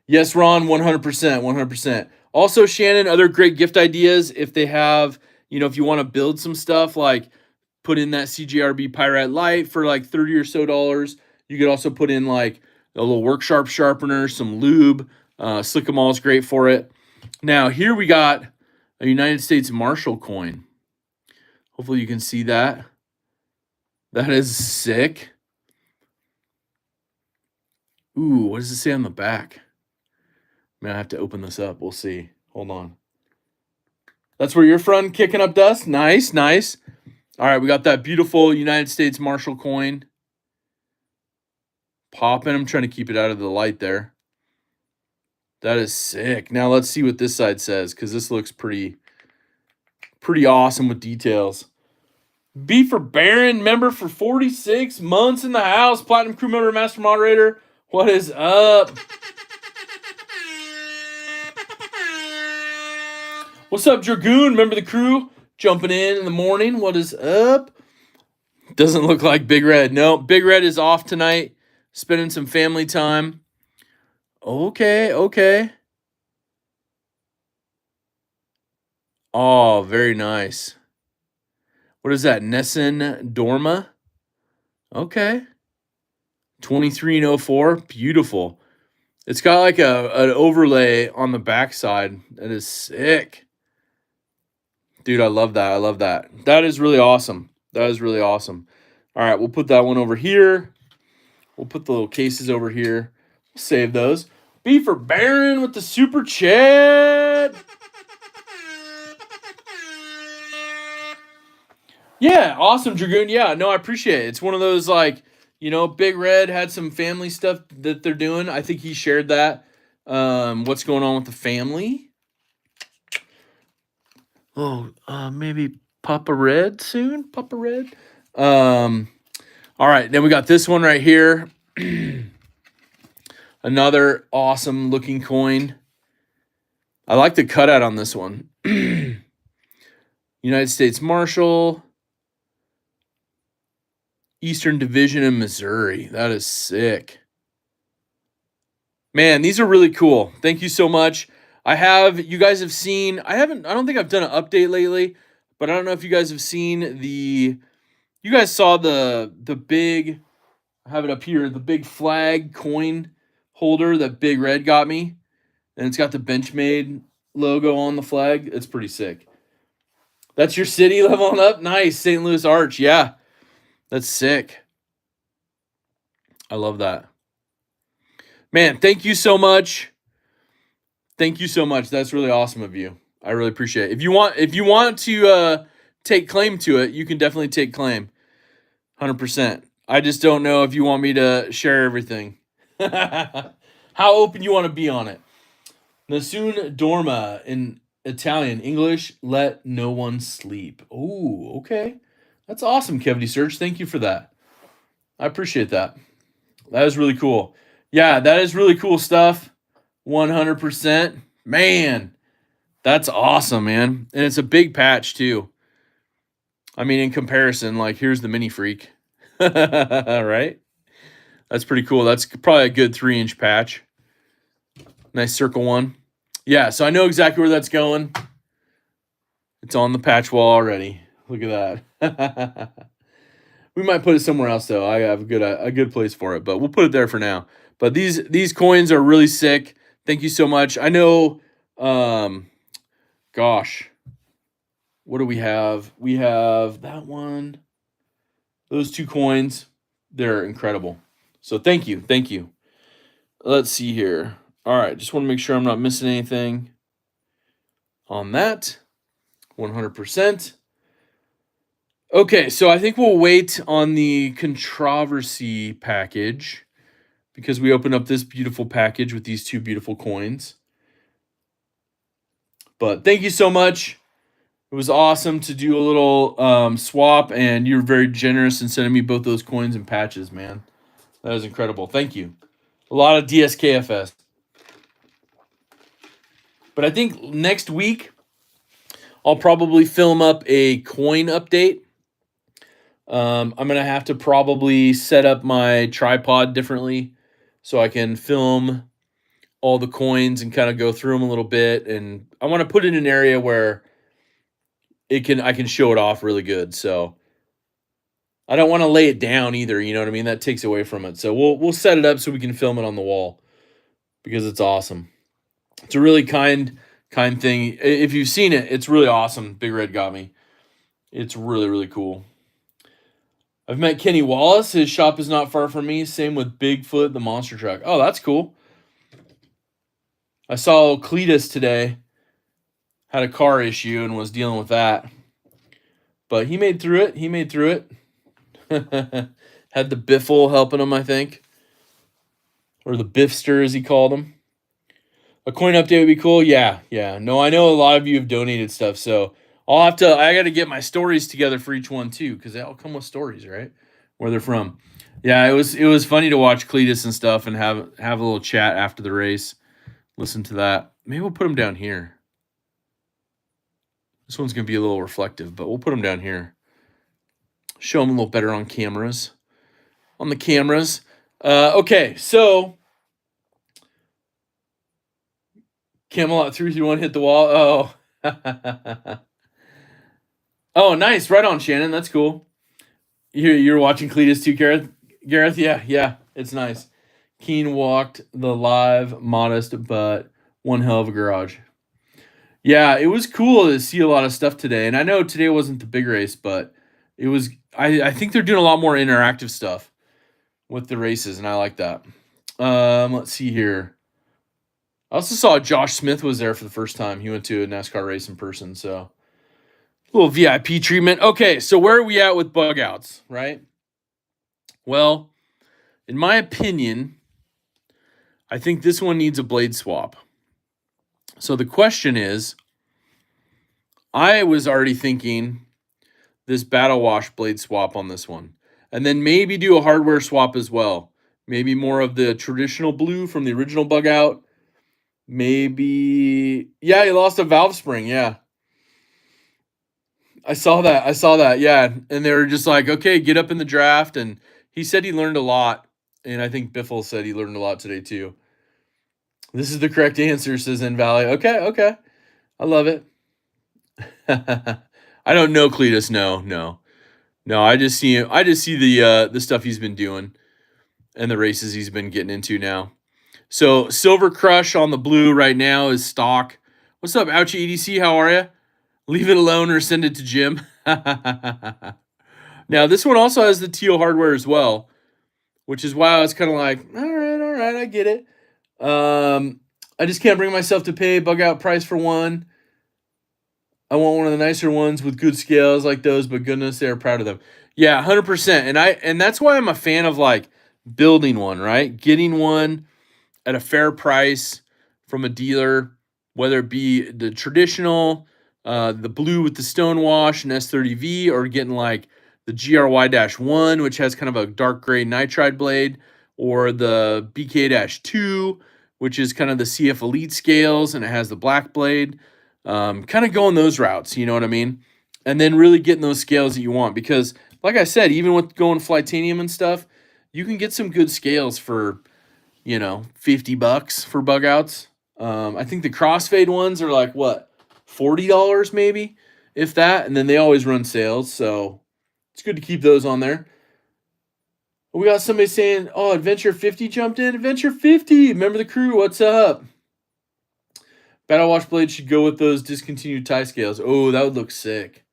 Yes, Ron, 100%. Also, Shannon, other great gift ideas. If they have, if you want to build some stuff, like put in that CGRB Pyrite Light for like $30 or so. You could also put in like a little work sharpener, some lube. Slick 'em All is great for it. Now, here we got a United States Marshal coin. Hopefully you can see that. That is sick. Ooh, what does it say on the back? Man, I have to open this up. We'll see. Hold on. That's where you're from, kicking up dust? Nice. All right, we got that beautiful United States Marshal coin. Popping. I'm trying to keep it out of the light there. That is sick. Now let's see what this side says, because this looks pretty awesome with details. B for Baron, member for 46 months in the house. Platinum crew member, master moderator. What is up? What's up, Dragoon? Member of the crew, jumping in the morning. What is up? Doesn't look like Big Red. No, Big Red is off tonight, spending some family time. Okay. Oh, very nice. What is that? Nessun Dorma? Okay. 2304. Beautiful. It's got like an overlay on the backside. That is sick. Dude, I love that. That is really awesome. All right, we'll put that one over here. We'll put the little cases over here. We'll save those. B for Baron with the super chat. Yeah, awesome, Dragoon. Yeah, no, I appreciate it. It's one of those, like, Big Red had some family stuff that they're doing. I think he shared that. What's going on with the family? Oh, maybe Papa Red soon? Papa Red? All right, then we got this one right here. Another awesome looking coin. I like the cutout on this one. United States Marshal. Eastern Division in Missouri. That is sick. Man, these are really cool. Thank you so much. You guys have seen, I don't think I've done an update lately, but I don't know if you guys have seen you guys saw the big, I have it up here, the big flag coin holder that Big Red got me. And it's got the Benchmade logo on the flag. It's pretty sick. That's your city leveling up? Nice. St. Louis Arch. Yeah. That's sick. I love that. Man, thank you so much. Thank you so much. That's really awesome of you. I really appreciate it. If you want to take claim to it, you can definitely take claim. 100%. I just don't know if you want me to share everything. How open you want to be on it. Nessun dorma in Italian. English, let no one sleep. Oh, okay. That's awesome, Kevity Search. Thank you for that. I appreciate that. That is really cool. Yeah, that is really cool stuff. 100%. Man, that's awesome, man. And it's a big patch, too. I mean, in comparison, like, here's the Mini Freak. Right? That's pretty cool. That's probably a good 3-inch patch. Nice circle one. Yeah, so I know exactly where that's going. It's on the patch wall already. Look at that. We might put it somewhere else, though. I have a good place for it, but we'll put it there for now. But these coins are really sick. Thank you so much. I know, gosh, what do we have? We have that one. Those 2 coins, they're incredible. So thank you. Thank you. Let's see here. All right, just want to make sure I'm not missing anything on that. 100%. Okay, so I think we'll wait on the controversy package because we opened up this beautiful package with these 2 beautiful coins. But thank you so much. It was awesome to do a little swap, and you were very generous in sending me both those coins and patches, man. That was incredible. Thank you. A lot of DSKFS. But I think next week, I'll probably film up a coin update. I'm going to have to probably set up my tripod differently so I can film all the coins and kind of go through them a little bit. And I want to put it in an area where I can show it off really good. So I don't want to lay it down either. You know what I mean? That takes away from it. So we'll set it up so we can film it on the wall because it's awesome. It's a really kind thing. If you've seen it, it's really awesome. Big Red got me. It's really, really cool. I've met Kenny Wallace. His shop is not far from me. Same with Bigfoot, the monster truck. Oh, that's cool. I saw Cletus today. Had a car issue and was dealing with that. But he made through it. Had the Biffle helping him, I think. Or the Biffster, as he called him. A coin update would be cool. Yeah. No, I know a lot of you have donated stuff, so I got to get my stories together for each one too, because they all come with stories, right? Where they're from. Yeah, it was funny to watch Cletus and stuff and have a little chat after the race. Listen to that. Maybe we'll put them down here. This one's going to be a little reflective, but we'll put them down here. Show them a little better on cameras. On the cameras. Okay, so Camelot 331 hit the wall. Oh. Oh, nice. Right on, Shannon. That's cool. You're watching Cletus too, Gareth? Yeah. It's nice. Keen walked the live, modest, but one hell of a garage. Yeah, it was cool to see a lot of stuff today. And I know today wasn't the big race, but it was. I think they're doing a lot more interactive stuff with the races, and I like that. Let's see here. I also saw Josh Smith was there for the first time. He went to a NASCAR race in person, so a little VIP treatment. Okay, so where are we at with bugouts, right? Well, in my opinion, I think this one needs a blade swap. So the question is, I was already thinking this battle wash blade swap on this one. And then maybe do a hardware swap as well. Maybe more of the traditional blue from the original Bugout. Maybe, yeah, he lost a valve spring, yeah. I saw that, yeah. And they were just like, okay, get up in the draft. And he said he learned a lot. And I think Biffle said he learned a lot today too. This is the correct answer, says Valley. Okay. I love it. I don't know Cletus. No. I just see the stuff he's been doing and the races he's been getting into now. So Silver Crush on the blue right now is stock. What's up, Ouchie EDC? How are you? Leave it alone or send it to Jim. Now this one also has the teal hardware as well. which is why I was kind of like, all right, I get it. I just can't bring myself to pay bug out price for one. I want one of the nicer ones with good scales like those, but goodness, they're proud of them. Yeah, 100%. And that's why I'm a fan of like building one, right? Getting one at a fair price from a dealer, whether it be the traditional, the blue with the stone wash and S30V, or getting like the GRY-1, which has kind of a dark gray nitride blade, or the BK-2, which is kind of the CF Elite scales and it has the black blade. Kind of going those routes, you know what I mean? And then really getting those scales that you want, because like I said, even with going Flightanium and stuff, you can get some good scales for, $50 for bug outs. I think the crossfade ones are like what, $40 maybe, if that, and then they always run sales, so it's good to keep those on there. We got somebody saying, "Oh, Adventure 50 jumped in." Adventure 50, remember the crew? What's up? Battle wash blade should go with those discontinued tie scales. Oh, that would look sick.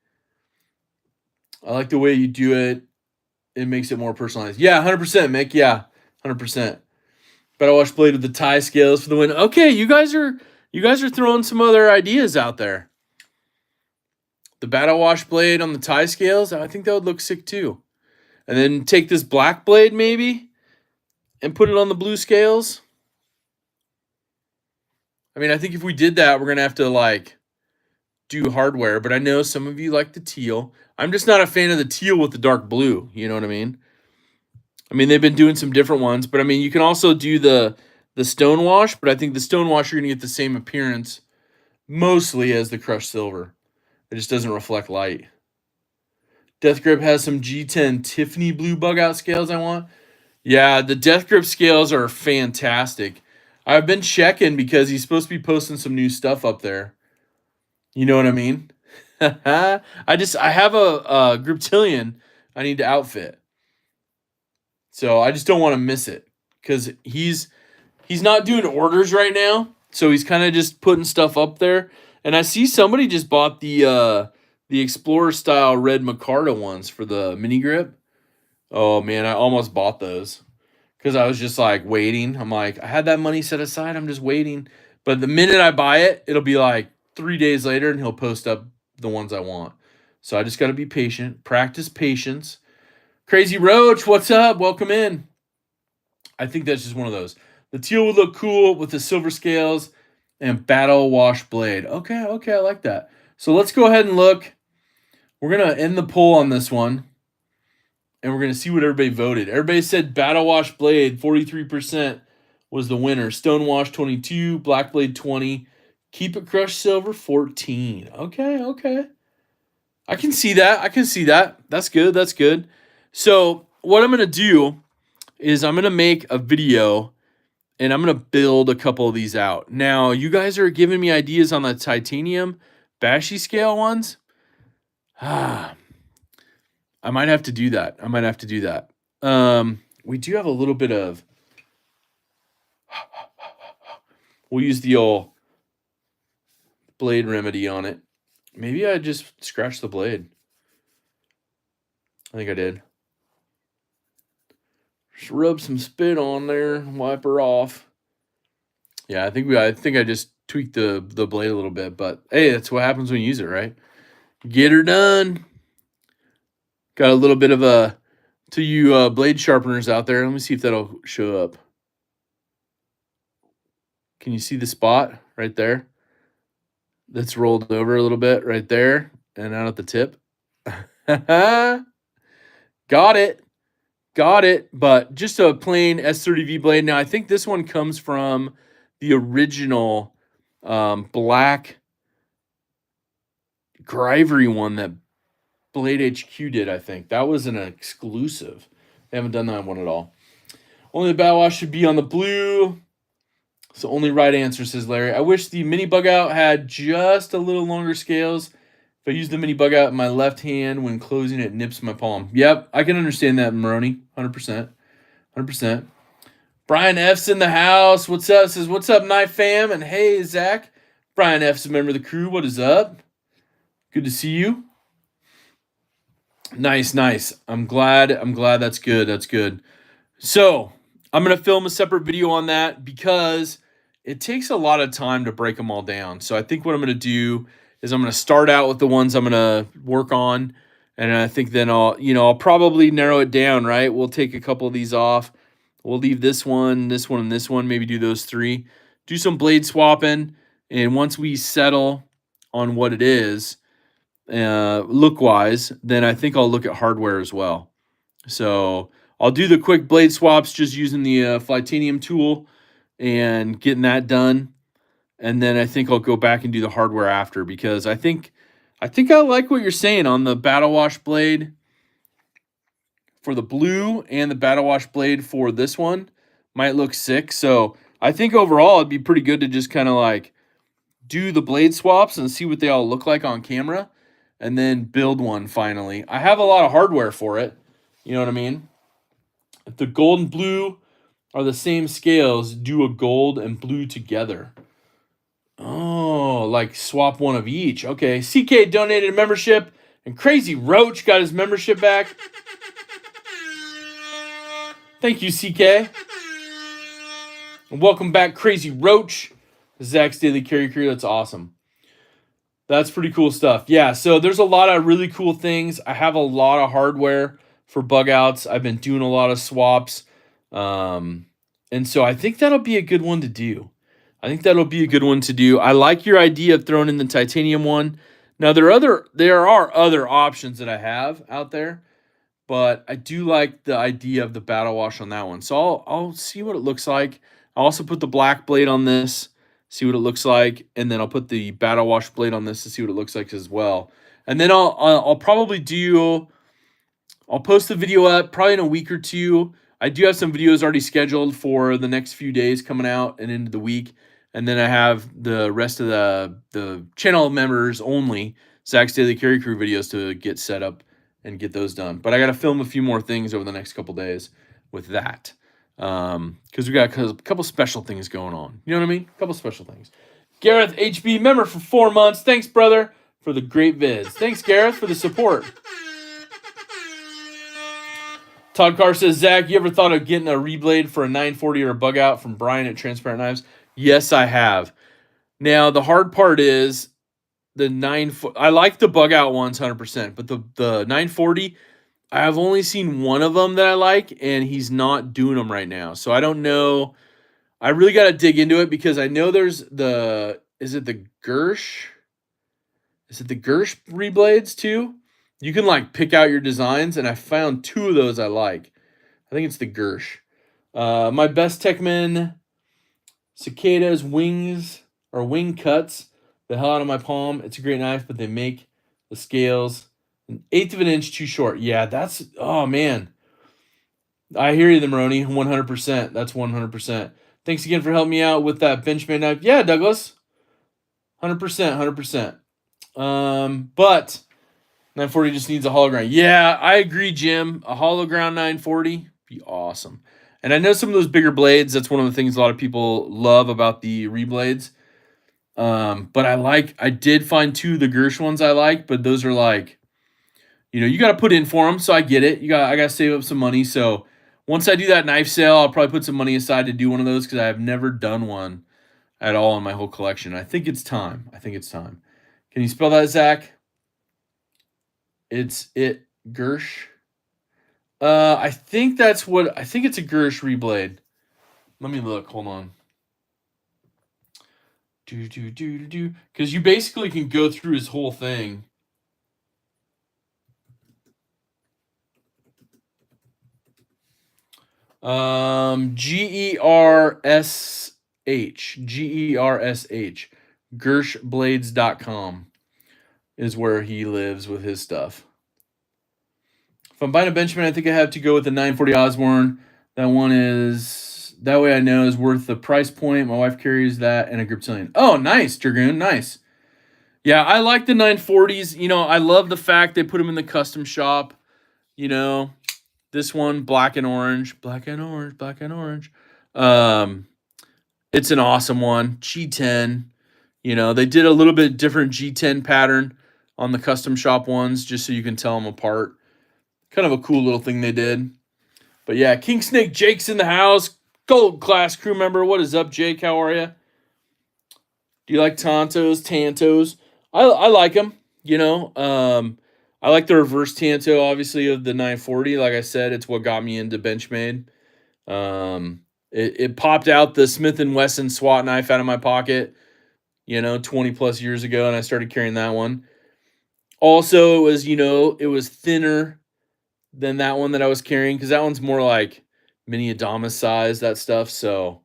I like the way you do it. It makes it more personalized. Yeah, 100%, Mick. Yeah, 100%. Battle wash blade with the tie scales for the win. Okay, you guys are throwing some other ideas out there. The battle wash blade on the tie scales, I think that would look sick too. And then take this black blade maybe and put it on the blue scales. I mean, I think if we did that, we're going to have to like do hardware, but I know some of you like the teal. I'm just not a fan of the teal with the dark blue, you know what I mean? I mean, they've been doing some different ones, but I mean, you can also do the stone wash, but I think the stone wash, you're going to get the same appearance mostly as the crushed silver. It just doesn't reflect light. Death Grip has some G10 Tiffany blue bug out scales I want. Yeah, the Death Grip scales are fantastic. I've been checking because he's supposed to be posting some new stuff up there. You know what I mean? I have a Griptilian I need to outfit. So I just don't want to miss it because he's not doing orders right now. So he's kind of just putting stuff up there. And I see somebody just bought the Explorer style red micarta ones for the mini grip. Oh man, I almost bought those because I was just like waiting. I'm like, I had that money set aside. I'm just waiting. But the minute I buy it, it'll be like 3 days later and he'll post up the ones I want. So I just got to be patient, practice patience. Crazy Roach, what's up? Welcome in. I think that's just one of those. The teal would look cool with the silver scales and battle wash blade. Okay, I like that. So let's go ahead and look. We're going to end the poll on this one. And we're going to see what everybody voted. Everybody said battle wash blade, 43% was the winner. Stonewash, 22. Black blade, 20. Keep it crushed silver, 14. Okay. I can see that. That's good. So what I'm going to do is I'm going to make a video and I'm going to build a couple of these out. Now, you guys are giving me ideas on the titanium Bashy scale ones. I might have to do that. We do have a little bit of... We'll use the old blade remedy on it. Maybe I just scratched the blade. I think I did. Just rub some spit on there, wipe her off. Yeah, I think I just tweaked the blade a little bit, but hey, that's what happens when you use it, right? Get her done. Got a little bit of a, to you blade sharpeners out there. Let me see if that'll show up. Can you see the spot right there? That's rolled over a little bit right there and out at the tip. Got it. But just a plain S30V blade. Now, I think this one comes from the original black Grivery one that Blade HQ did, I think. That was an exclusive. They haven't done that one at all. Only the battle wash should be on the blue. So only right answer, says Larry. I wish the mini bug out had just a little longer scales. If I use the mini bug out in my left hand when closing, it nips my palm. Yep, I can understand that, Maroney. 100%. Brian F's in the house. What's up? Says, what's up, Knife Fam? And hey, Zach. Brian F's a member of the crew. What is up? Good to see you. Nice. I'm glad that's good. So I'm going to film a separate video on that because it takes a lot of time to break them all down. So I think what I'm going to do is I'm going to start out with the ones I'm going to work on. And I think then I'll probably narrow it down, right? We'll take a couple of these off. We'll leave this one, and this one, maybe do those three. Do some blade swapping. And once we settle on what it is, look-wise, then I think I'll look at hardware as well. So I'll do the quick blade swaps just using the Flytanium tool and getting that done. And then I think I'll go back and do the hardware after, because I think I like what you're saying on the Battle Wash blade for the blue and the Battle Wash blade for this one might look sick. So I think overall it'd be pretty good to just kind of like do the blade swaps and see what they all look like on camera and then build one finally. I have a lot of hardware for it. You know what I mean? If the gold and blue are the same scales, do a gold and blue together. Oh, like swap one of each. Okay, CK donated a membership, and Crazy Roach got his membership back. Thank you, CK. And welcome back, Crazy Roach. Zach's Daily Carry Crew. That's awesome. That's pretty cool stuff. Yeah, so there's a lot of really cool things. I have a lot of hardware for bug outs. I've been doing a lot of swaps. And so I think that'll be a good one to do. I like your idea of throwing in the titanium one. Now there are other options that I have out there, but I do like the idea of the battle wash on that one. So I'll see what it looks like. I'll also put the black blade on this, see what it looks like, and then I'll put the battle wash blade on this to see what it looks like as well. And then I'll probably I'll post the video up probably in a week or two. I do have some videos already scheduled for the next few days coming out and into the week. And then I have the rest of the channel members only, Zach's Daily Carry Crew videos to get set up and get those done. But I got to film a few more things over the next couple days with that. Because we got a couple special things going on. You know what I mean? A couple special things. Gareth HB, member for 4 months. Thanks, brother, for the great vids. Thanks, Gareth, for the support. Todd Carr says, Zach, you ever thought of getting a reblade for a 940 or a bug out from Brian at Transparent Knives? Yes, I have. Now, the hard part is I like the bug out ones 100%, but the 940, I have only seen one of them that I like, and he's not doing them right now. So I don't know. I really got to dig into it because I know there's is it the Gersh? Is it the Gersh reblades too? You can like pick out your designs, and I found 2 of those I like. I think it's the Gersh. My best Techman Cicadas wings or wing cuts the hell out of my palm. It's a great knife, but they make the scales 1/8 of an inch too short. Yeah, that's, oh man. I hear you, the Maroni, 100%. That's 100%. Thanks again for helping me out with that Benchmade knife. Yeah, Douglas, 100%. But 940 just needs a hollow ground. Yeah, I agree, Jim. A hollow ground 940 be awesome. And I know some of those bigger blades, that's one of the things a lot of people love about the reblades. But I did find 2 of the Gersh ones I like, but those are like, you got to put in for them, so I get it. I got to save up some money. So once I do that knife sale, I'll probably put some money aside to do one of those because I have never done one at all in my whole collection. I think it's time. Can you spell that, Zach? It's Gersh. I think it's a Gersh reblade. Let me look. Hold on. Because you basically can go through his whole thing. Gersh. Gershblades.com is where he lives with his stuff. If I'm buying a Benchmade, I think I have to go with the 940 Osborne. That way I know is worth the price point. My wife carries that and a Griptilian. Oh, nice, Dragoon, nice. Yeah, I like the 940s. I love the fact they put them in the custom shop. This one, black and orange. It's an awesome one. G10. They did a little bit different G10 pattern on the custom shop ones just so you can tell them apart. Kind of a cool little thing they did. But yeah, King Snake Jake's in the house. Gold class crew member. What is up, Jake? How are you? Do you like Tantos? I like them. I like the reverse Tanto, obviously, of the 940. Like I said, it's what got me into Benchmade. It popped out the Smith & Wesson SWAT knife out of my pocket, 20 plus years ago, and I started carrying that one. Also, it was thinner than that one that I was carrying because that one's more like mini Adamas size, that stuff. So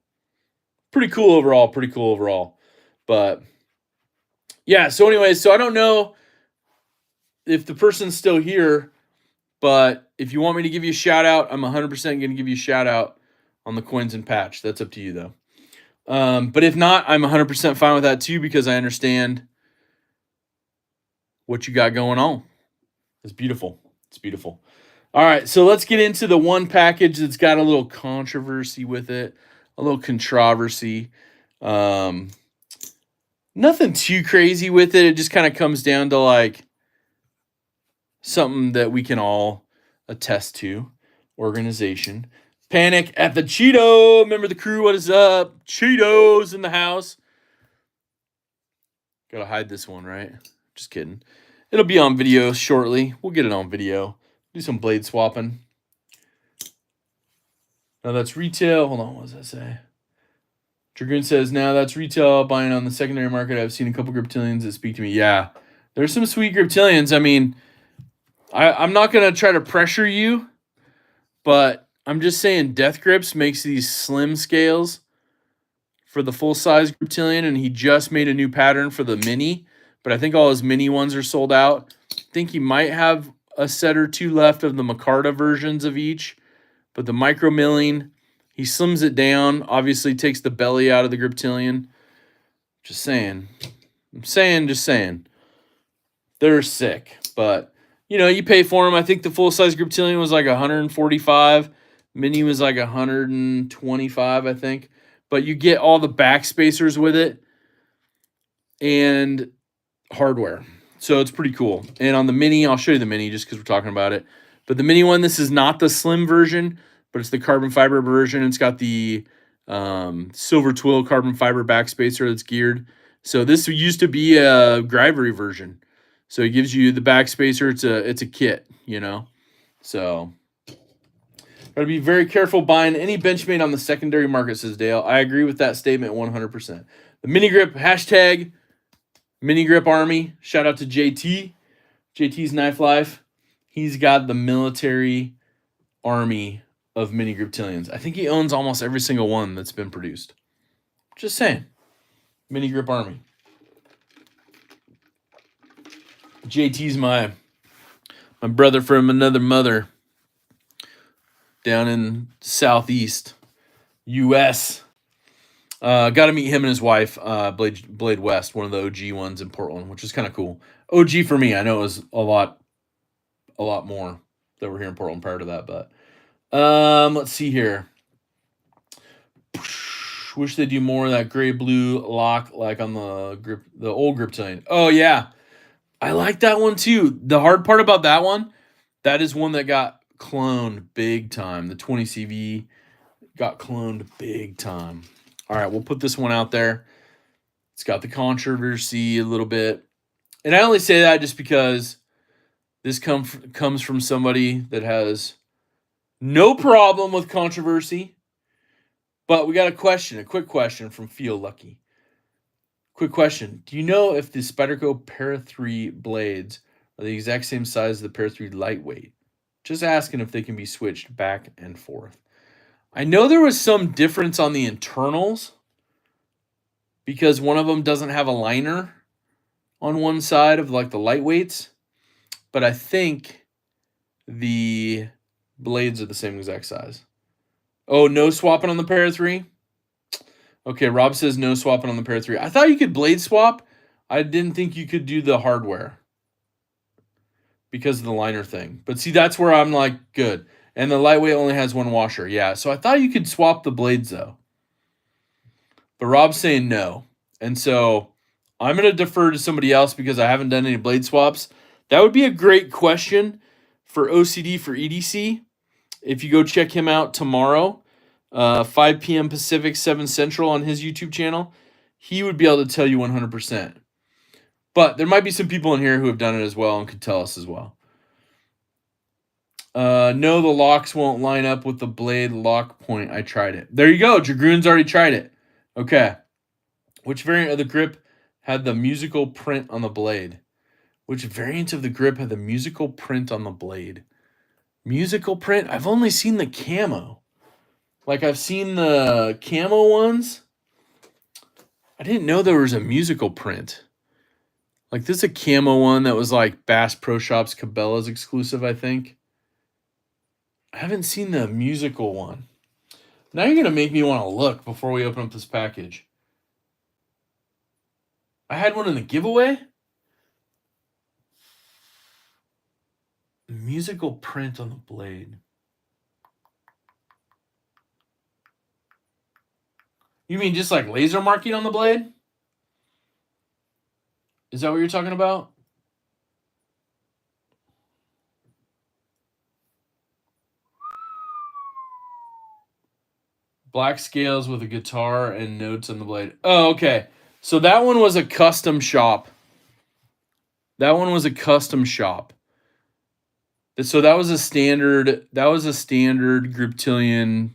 pretty cool overall. But yeah, so anyways, so I don't know if the person's still here, but if you want me to give you a shout out, I'm 100% going to give you a shout out on the coins and patch. That's up to you though. But if not, I'm 100% fine with that too, because I understand what you got going on. It's beautiful. All right, so let's get into the one package that's got a little controversy with it, a little controversy. Nothing too crazy with it. It just kind of comes down to like something that we can all attest to. Organization. Panic at the Cheeto. Remember the crew, what is up? Cheetos in the house. Gotta hide this one, right? Just kidding. It'll be on video shortly. We'll get it on video. Do some blade swapping. Now that's retail. Hold on, what does that say? Dragoon says, now that's retail. Buying on the secondary market. I've seen a couple Griptilians that speak to me. Yeah, there's some sweet Griptilians. I mean, I'm not going to try to pressure you, but I'm just saying Death Grips makes these slim scales for the full-size Griptilian, and he just made a new pattern for the mini, but I think all his mini ones are sold out. I think he might have a set or two left of the Micarta versions of each, but the micro milling, he slims it down, obviously takes the belly out of the Griptilian. Just saying. They're sick, but you pay for them. I think the full-size Griptilian was like 145. Mini was like 125, I think. But you get all the back spacers with it and hardware. So it's pretty cool. And on the mini, I'll show you the mini just because we're talking about it. But the mini one, this is not the slim version, but it's the carbon fiber version. It's got the silver twill carbon fiber back spacer that's geared. So this used to be a Gryvery version. So it gives you the back spacer. It's a kit, So gotta be very careful buying any Benchmade on the secondary market, says Dale. I agree with that statement 100%. The mini grip, hashtag mini grip army. Shout out to JT. JT's Knife Life. He's got the military army of mini Griptilians. I think he owns almost every single one that's been produced. Just saying. Mini grip army. JT's my brother from another mother down in Southeast U.S. Got to meet him and his wife, Blade West, one of the OG ones in Portland, which is kind of cool. OG for me, I know it was a lot more that were here in Portland prior to that, but let's see here. Wish they do more of that gray blue lock like on the old Griptilian. Oh yeah, I like that one too. The hard part about that one, that is one that got cloned big time. The 20 CV got cloned big time. All right, we'll put this one out there. It's got the controversy a little bit. And I only say that just because this comes from somebody that has no problem with controversy. But we got a quick question from Feel Lucky. Quick question. Do you know if the Spyderco Para 3 blades are the exact same size as the Para 3 lightweight? Just asking if they can be switched back and forth. I know there was some difference on the internals because one of them doesn't have a liner on one side of like the lightweights, but I think the blades are the same exact size. Oh, no swapping on the Para 3? Okay, Rob says no swapping on the Para 3. I thought you could blade swap. I didn't think you could do the hardware because of the liner thing. But see, that's where I'm like, good. And the lightweight only has one washer. Yeah, so I thought you could swap the blades, though. But Rob's saying no. And so I'm going to defer to somebody else because I haven't done any blade swaps. That would be a great question for OCD for EDC if you go check him out tomorrow, 5 p.m. Pacific, 7 Central on his YouTube channel, he would be able to tell you 100%. But there might be some people in here who have done it as well and could tell us as well. No, the locks won't line up with the blade lock point. I tried it. There you go. Dragoon's already tried it. Okay. Which variant of the grip had the musical print on the blade? Which variant of the grip had the musical print on the blade? Musical print? I've only seen the camo. Like, I've seen the camo ones. I didn't know there was a musical print. Like, this is a camo one that was like Bass Pro Shops Cabela's exclusive, I think. I haven't seen the musical one. Now you're going to make me want to look before we open up this package. I had one in the giveaway. Musical print on the blade. You mean just like laser marking on the blade? Is that what you're talking about? Black scales with a guitar and notes on the blade. Oh, okay. So that one was a custom shop. That one was a custom shop. So that was a standard Griptilian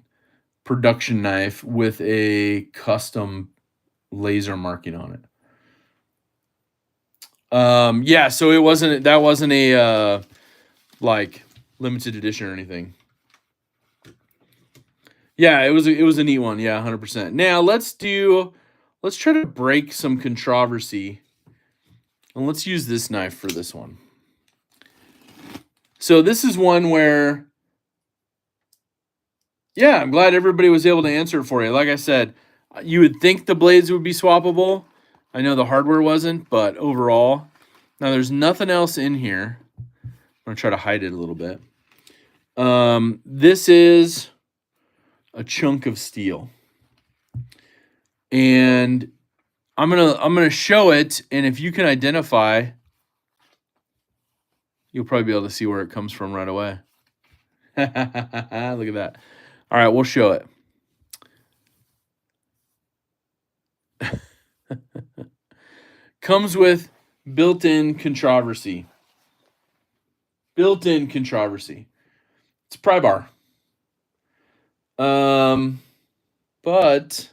production knife with a custom laser marking on it. Yeah, so that wasn't a like limited edition or anything. Yeah, it was a neat one. Yeah, 100%. Now let's try to break some controversy. And let's use this knife for this one. So this is one where, yeah, I'm glad everybody was able to answer it for you. Like I said, you would think the blades would be swappable. I know the hardware wasn't, but overall. Now there's nothing else in here. I'm going to try to hide it a little bit. This is a chunk of steel. And I'm gonna show it, and if you can identify, you'll probably be able to see where it comes from right away. Look at that. All right, we'll show it. Comes with built-in controversy. Built-in controversy. It's a pry bar. But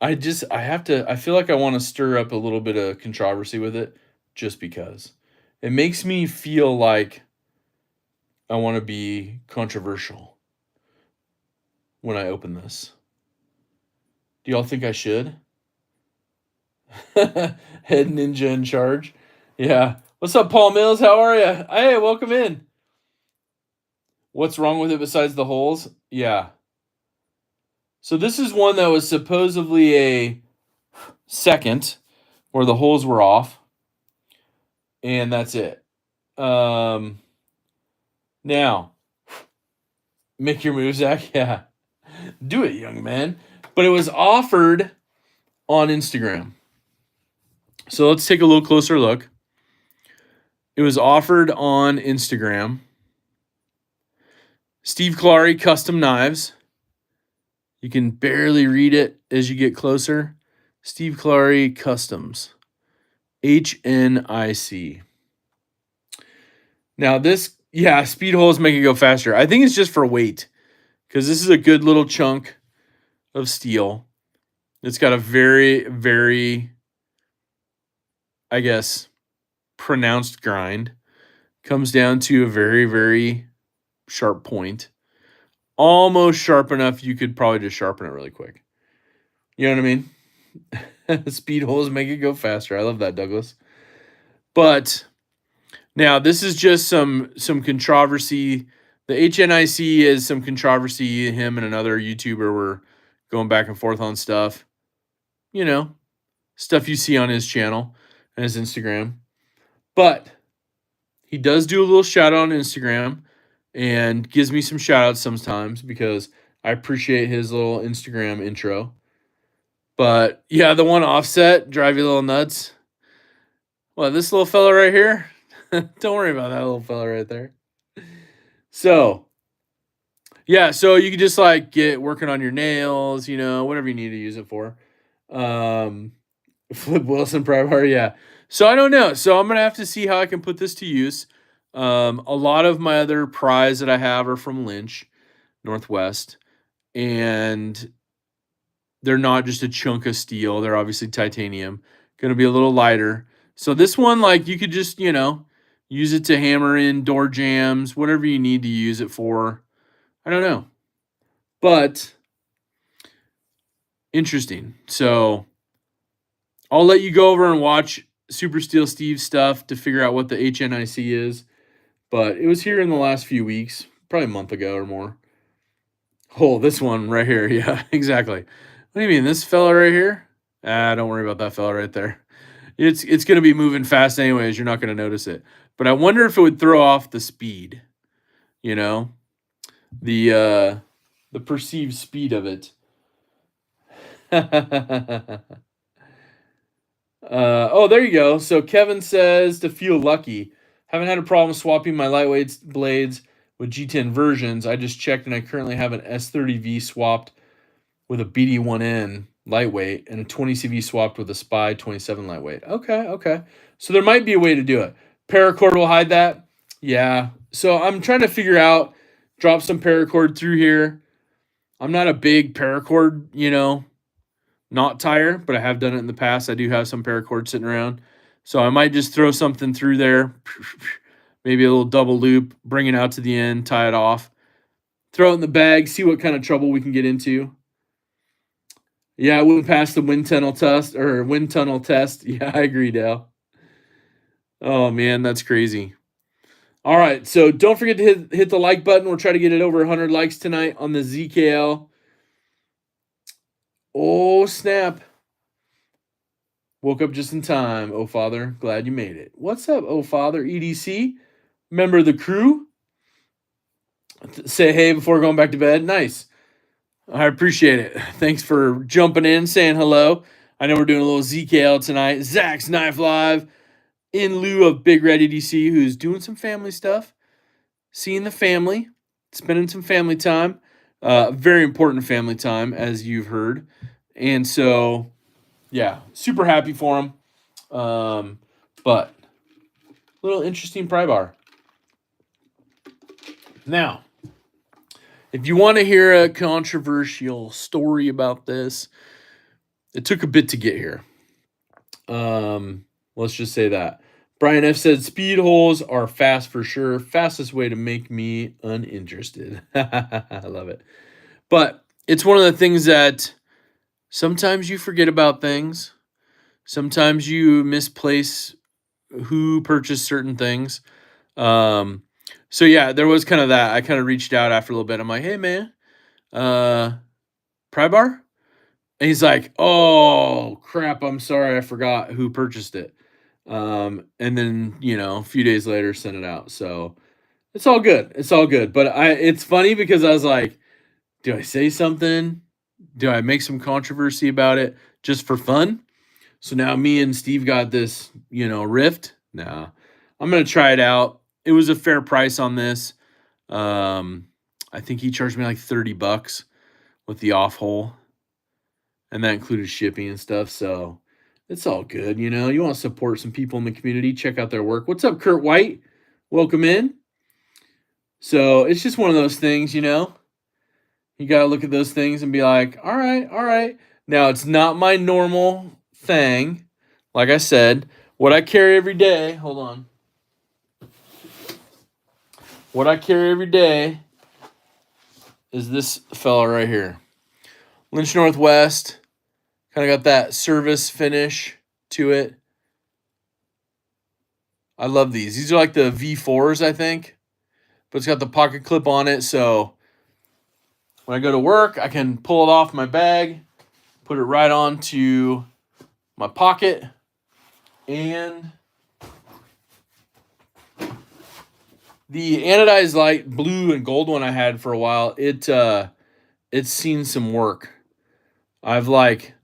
I feel like I want to stir up a little bit of controversy with it just because. It makes me feel like I want to be controversial when I open this. Do y'all think I should? Head ninja in charge. Yeah. What's up, Paul Mills? How are you? Hey, welcome in. What's wrong with it besides the holes? Yeah. So this is one that was supposedly a second where the holes were off. And that's it. Now, make your move, Zach. Yeah. Do it, young man. But it was offered on Instagram. So let's take a little closer look. It was offered on Instagram. Steve Clary Custom Knives. You can barely read it as you get closer. Steve Clary Customs. HNIC. Now this, yeah, speed holes make it go faster. I think it's just for weight because this is a good little chunk of steel. It's got a very, very, I guess, pronounced grind. Comes down to a very, very sharp point. Almost sharp enough you could probably just sharpen it really quick. You know what I mean? Speed holes make it go faster. I love that, Douglas. But now this is just some controversy. The HNIC is some controversy. Him and another YouTuber were going back and forth on stuff. You know, stuff you see on his channel and his Instagram. But he does do a little shout out on Instagram and gives me some shout outs sometimes because I appreciate his little Instagram intro. But yeah, the one offset drive you a little nuts. Well, this little fella right here, don't worry about that little fella right there. So, yeah, so you could just like get working on your nails, whatever you need to use it for. Um, Flip Wilson pry bar, yeah. So I don't know. So I'm gonna have to see how I can put this to use. A lot of my other pries that I have are from Lynch Northwest, and they're not just a chunk of steel. They're obviously titanium. Gonna be a little lighter. So this one, like, you could just, use it to hammer in door jams, whatever you need to use it for. I don't know. But interesting. So I'll let you go over and watch Super Steel Steve stuff to figure out what the HNIC is. But it was here in the last few weeks, probably a month ago or more. Oh, this one right here. Yeah, exactly. What do you mean, this fella right here? Don't worry about that fella right there. It's going to be moving fast anyways. You're not going to notice it. But I wonder if it would throw off the speed, you know, the perceived speed of it. Oh, there you go. So Kevin says to feel lucky. Haven't had a problem swapping my lightweight blades with G10 versions. I just checked and I currently have an S30V swapped with a BD1N lightweight and a 20CV swapped with a Spy 27 lightweight. Okay. So there might be a way to do it. Paracord will hide that. Yeah. So I'm trying to figure out, drop some paracord through here. I'm not a big paracord, not tire, but I have done it in the past. I do have some paracord sitting around. So I might just throw something through there, maybe a little double loop, bring it out to the end, tie it off, throw it in the bag, see what kind of trouble we can get into. Yeah, I wouldn't pass the wind tunnel test. Yeah, I agree, Dale. Oh man, that's crazy. All right, so don't forget to hit the like button. We'll try to get it over 100 likes tonight on the ZKL. Oh snap! Woke up just in time. Oh father, glad you made it. What's up, oh father? EDC, member of the crew. Say hey before going back to bed. Nice. I appreciate it. Thanks for jumping in, saying hello. I know we're doing a little ZKL tonight. Zach's Knife Live in lieu of Big Red EDC, who's doing some family stuff, seeing the family, spending some family time. Very important family time, as you've heard. And so, yeah, super happy for him. But a little interesting pry bar. Now, if you want to hear a controversial story about this, it took a bit to get here. Let's just say that. Brian F. said, speed holes are fast for sure. Fastest way to make me uninterested. I love it. But it's one of the things that sometimes you forget about things. Sometimes you misplace who purchased certain things. So yeah, there was kind of that. I kind of reached out after a little bit. I'm like, hey man, pry bar? And he's like, oh crap, I'm sorry, I forgot who purchased it. And then, a few days later sent it out. So it's all good. But it's funny because I was like, do I say something? Do I make some controversy about it just for fun? So now me and Steve got this, rift. Nah, I'm going to try it out. It was a fair price on this. I think he charged me like $30 with the off hole. And that included shipping and stuff. So it's all good. You want to support some people in the community, check out their work. What's up, Kurt White? Welcome in. So it's just one of those things, You got to look at those things and be like, all right. Now, it's not my normal thing. Like I said, what I carry every day, hold on. What I carry every day is this fella right here. Lynch Northwest. Kind of got that service finish to it. I love these. These are like the V4s, I think. But it's got the pocket clip on it, so when I go to work, I can pull it off my bag, put it right onto my pocket, and the anodized light blue and gold one I had for a while, it's seen some work. I've like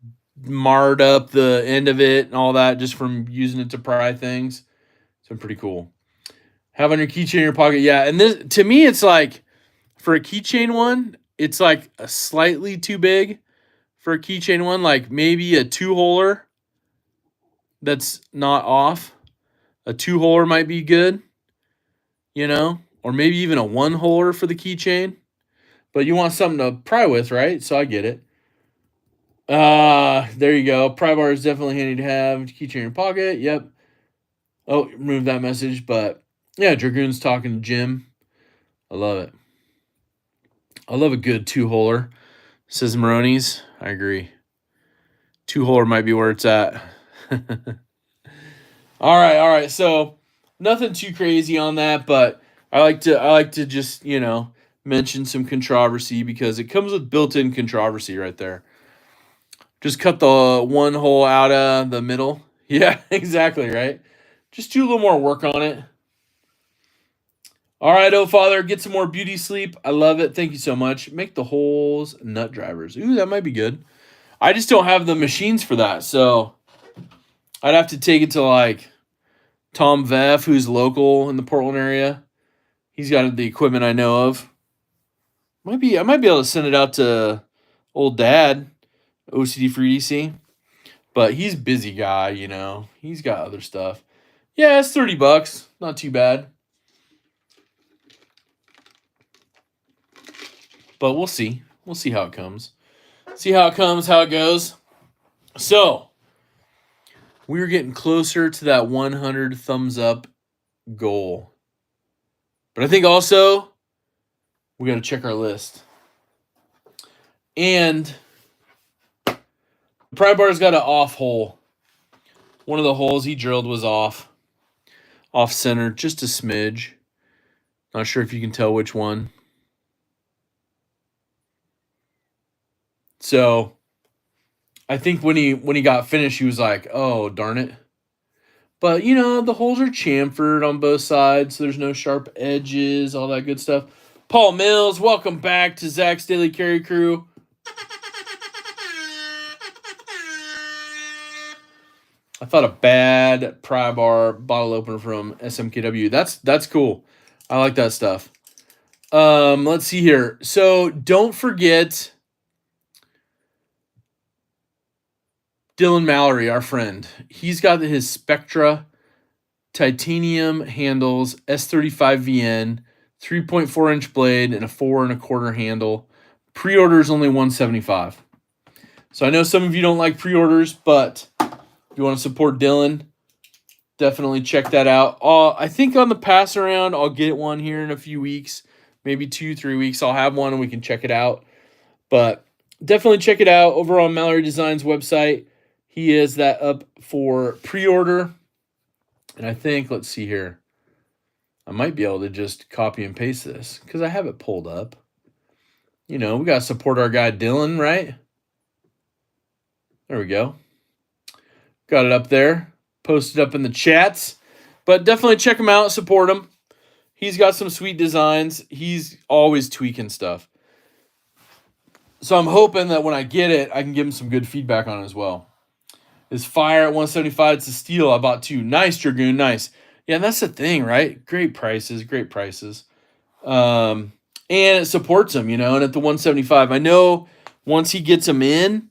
marred up the end of it and all that just from using it to pry things. It's been pretty cool. Have on your keychain in your pocket. Yeah, and this to me, it's like for a keychain one, it's like a slightly too big for a keychain one. Like maybe a 2-holer that's not off. A 2-holer might be good, or maybe even a 1-holer for the keychain. But you want something to pry with, right? So I get it. There you go. Pry bar is definitely handy to have. Keychain in your pocket. Yep. Oh, remove that message. But yeah, Dragoon's talking to Jim. I love it. I love a good 2-holer. Says Maroney's. I agree. 2-holer might be where it's at. All right. So nothing too crazy on that, but I like to just mention some controversy because it comes with built-in controversy right there. Just cut the one hole out of the middle. Yeah, exactly, right? Just do a little more work on it. All right, oh father, get some more beauty sleep. I love it. Thank you so much. Make the holes nut drivers. Ooh, that might be good. I just don't have the machines for that, so I'd have to take it to like Tom Veff, who's local in the Portland area. He's got the equipment I know of. I might be able to send it out to old dad, OCD for EDC. But he's a busy guy, He's got other stuff. Yeah, it's $30. Not too bad. But we'll see. We'll see how it comes. See how it comes, how it goes. So, we're getting closer to that 100 thumbs up goal. But I think also we got to check our list. And the pry bar's got an off hole. One of the holes he drilled was off center, just a smidge. Not sure if you can tell which one. So I think when he got finished, he was like, "Oh, darn it." But the holes are chamfered on both sides, so there's no sharp edges, all that good stuff. Paul Mills, welcome back to Zach's Daily Carry Crew. I thought a bad pry bar bottle opener from SMKW. That's cool. I like that stuff. Let's see here. So don't forget Dylan Mallory, our friend. He's got his Spectra titanium handles, S35VN, 3.4-inch blade, and a 4 1/4 handle. Pre-order is only $175. So I know some of you don't like pre-orders, but if you want to support Dylan, definitely check that out. I think on the pass around, I'll get one here in a few weeks, maybe 2-3 weeks. I'll have one and we can check it out. But definitely check it out over on Mallory Designs website. He has that up for pre-order. And I think, let's see here. I might be able to just copy and paste this because I have it pulled up. We got to support our guy Dylan, right? There we go. Got it up there. Posted up in the chats. But definitely check him out. Support him. He's got some sweet designs. He's always tweaking stuff. So I'm hoping that when I get it, I can give him some good feedback on it as well. Is fire at $175. It's a steal. I bought 2. Nice, Dragoon. Nice. Yeah, and that's the thing, right? Great prices. And it supports him, and at the $175. I know once he gets them in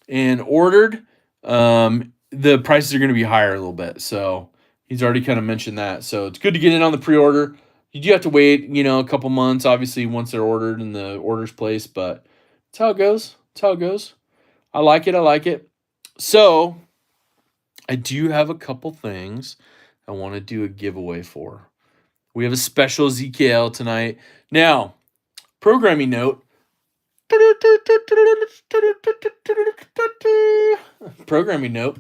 and ordered, the prices are going to be higher a little bit. So he's already kind of mentioned that. So it's good to get in on the pre-order. You do have to wait, a couple months, obviously, once they're ordered and the order's placed. But that's how it goes. I like it. So I do have a couple things I want to do a giveaway for. We have a special ZKL tonight. Now, programming note. Programming note.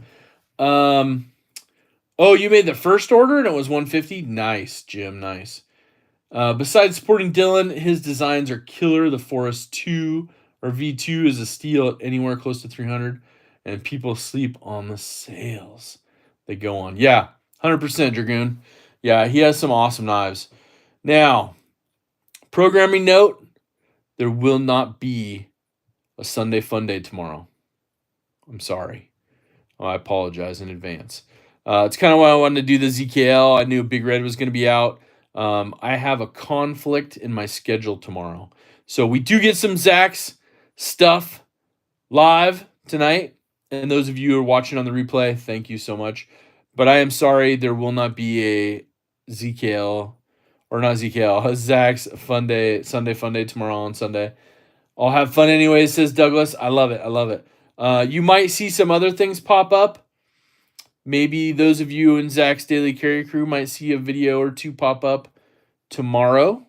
Oh, you made the first order and it was $150? Nice, Jim. Nice. Besides supporting Dylan, his designs are killer. The Forest 2 or V2 is a steal at anywhere close to $300. And people sleep on the sales they go on. Yeah, 100% Dragoon. Yeah, he has some awesome knives. Now, programming note, there will not be a Sunday Fun Day tomorrow. I'm sorry. I apologize in advance. It's kind of why I wanted to do the ZKL. I knew Big Red was going to be out. I have a conflict in my schedule tomorrow. So we do get some Zach's stuff live tonight. And those of you who are watching on the replay, thank you so much. But I am sorry, there will not be a ZKL, or not ZKL, a Zach's Fun Day, Sunday Fun Day tomorrow on Sunday. I'll have fun anyways, says Douglas. I love it. I love it. You might see some other things pop up. Maybe those of you in Zach's Daily Carry Crew might see a video or two pop up tomorrow.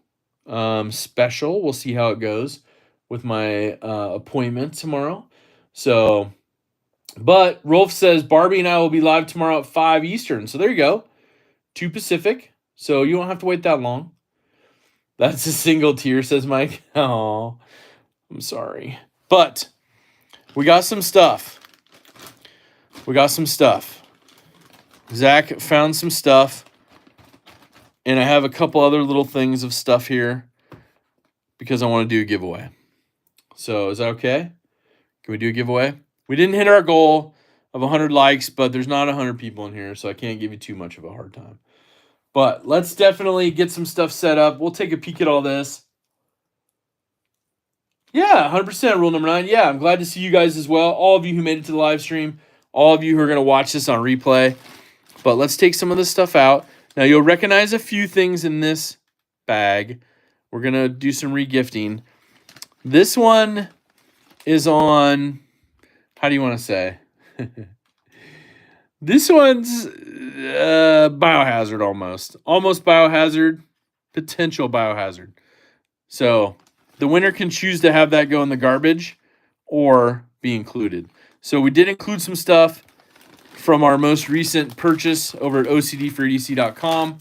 Special. We'll see how it goes with my appointment tomorrow. So, but Rolf says Barbie and I will be live tomorrow at 5 Eastern. So there you go. 2 Pacific. So you don't have to wait that long. That's a single tear, says Mike. Oh, I'm sorry. But we got some stuff. Zach found some stuff. And I have a couple other little things of stuff here because I want to do a giveaway. So is that okay? Can we do a giveaway? We didn't hit our goal of 100 likes, but there's not 100 people in here, so I can't give you too much of a hard time. But let's definitely get some stuff set up. We'll take a peek at all this. Yeah, 100% rule number 9. Yeah, I'm glad to see you guys as well. All of you who made it to the live stream. All of you who are going to watch this on replay. But let's take some of this stuff out. Now, you'll recognize a few things in this bag. We're going to do some regifting. This one is on, how do you want to say? This one's biohazard almost. Almost biohazard, potential biohazard. So the winner can choose to have that go in the garbage or be included. So we did include some stuff from our most recent purchase over at OCD4EDC.com.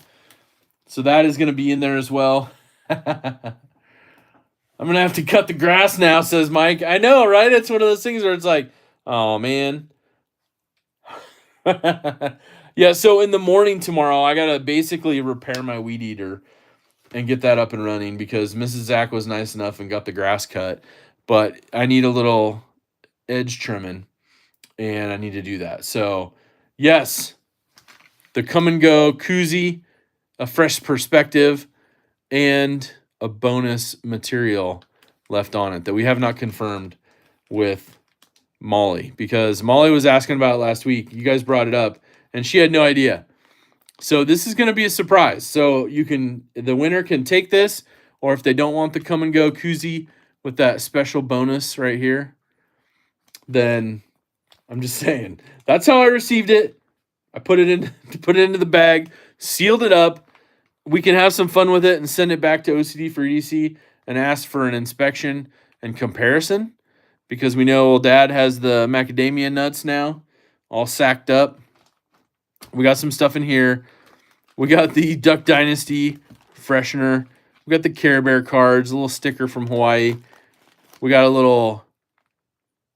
So that is going to be in there as well. I'm going to have to cut the grass now, says Mike. I know, right? It's one of those things where it's like, oh, man. Yeah, so in the morning tomorrow, I got to basically repair my weed eater and get that up and running because Mrs. Zach was nice enough and got the grass cut. But I need a little edge trimming, and I need to do that. So, yes, the Come and Go koozie, a fresh perspective, and a bonus material left on it that we have not confirmed with Molly because Molly was asking about it last week. You guys brought it up, and she had no idea. So this is going to be a surprise. So the winner can take this, or if they don't want the Come and Go koozie with that special bonus right here, then I'm just saying that's how I received it. I put it into the bag, sealed it up. We can have some fun with it and send it back to OCD for EDC and ask for an inspection and comparison because we know old Dad has the macadamia nuts now all sacked up. We got some stuff in here. We got the Duck Dynasty freshener. We got the Care Bear cards, a little sticker from Hawaii. We got a little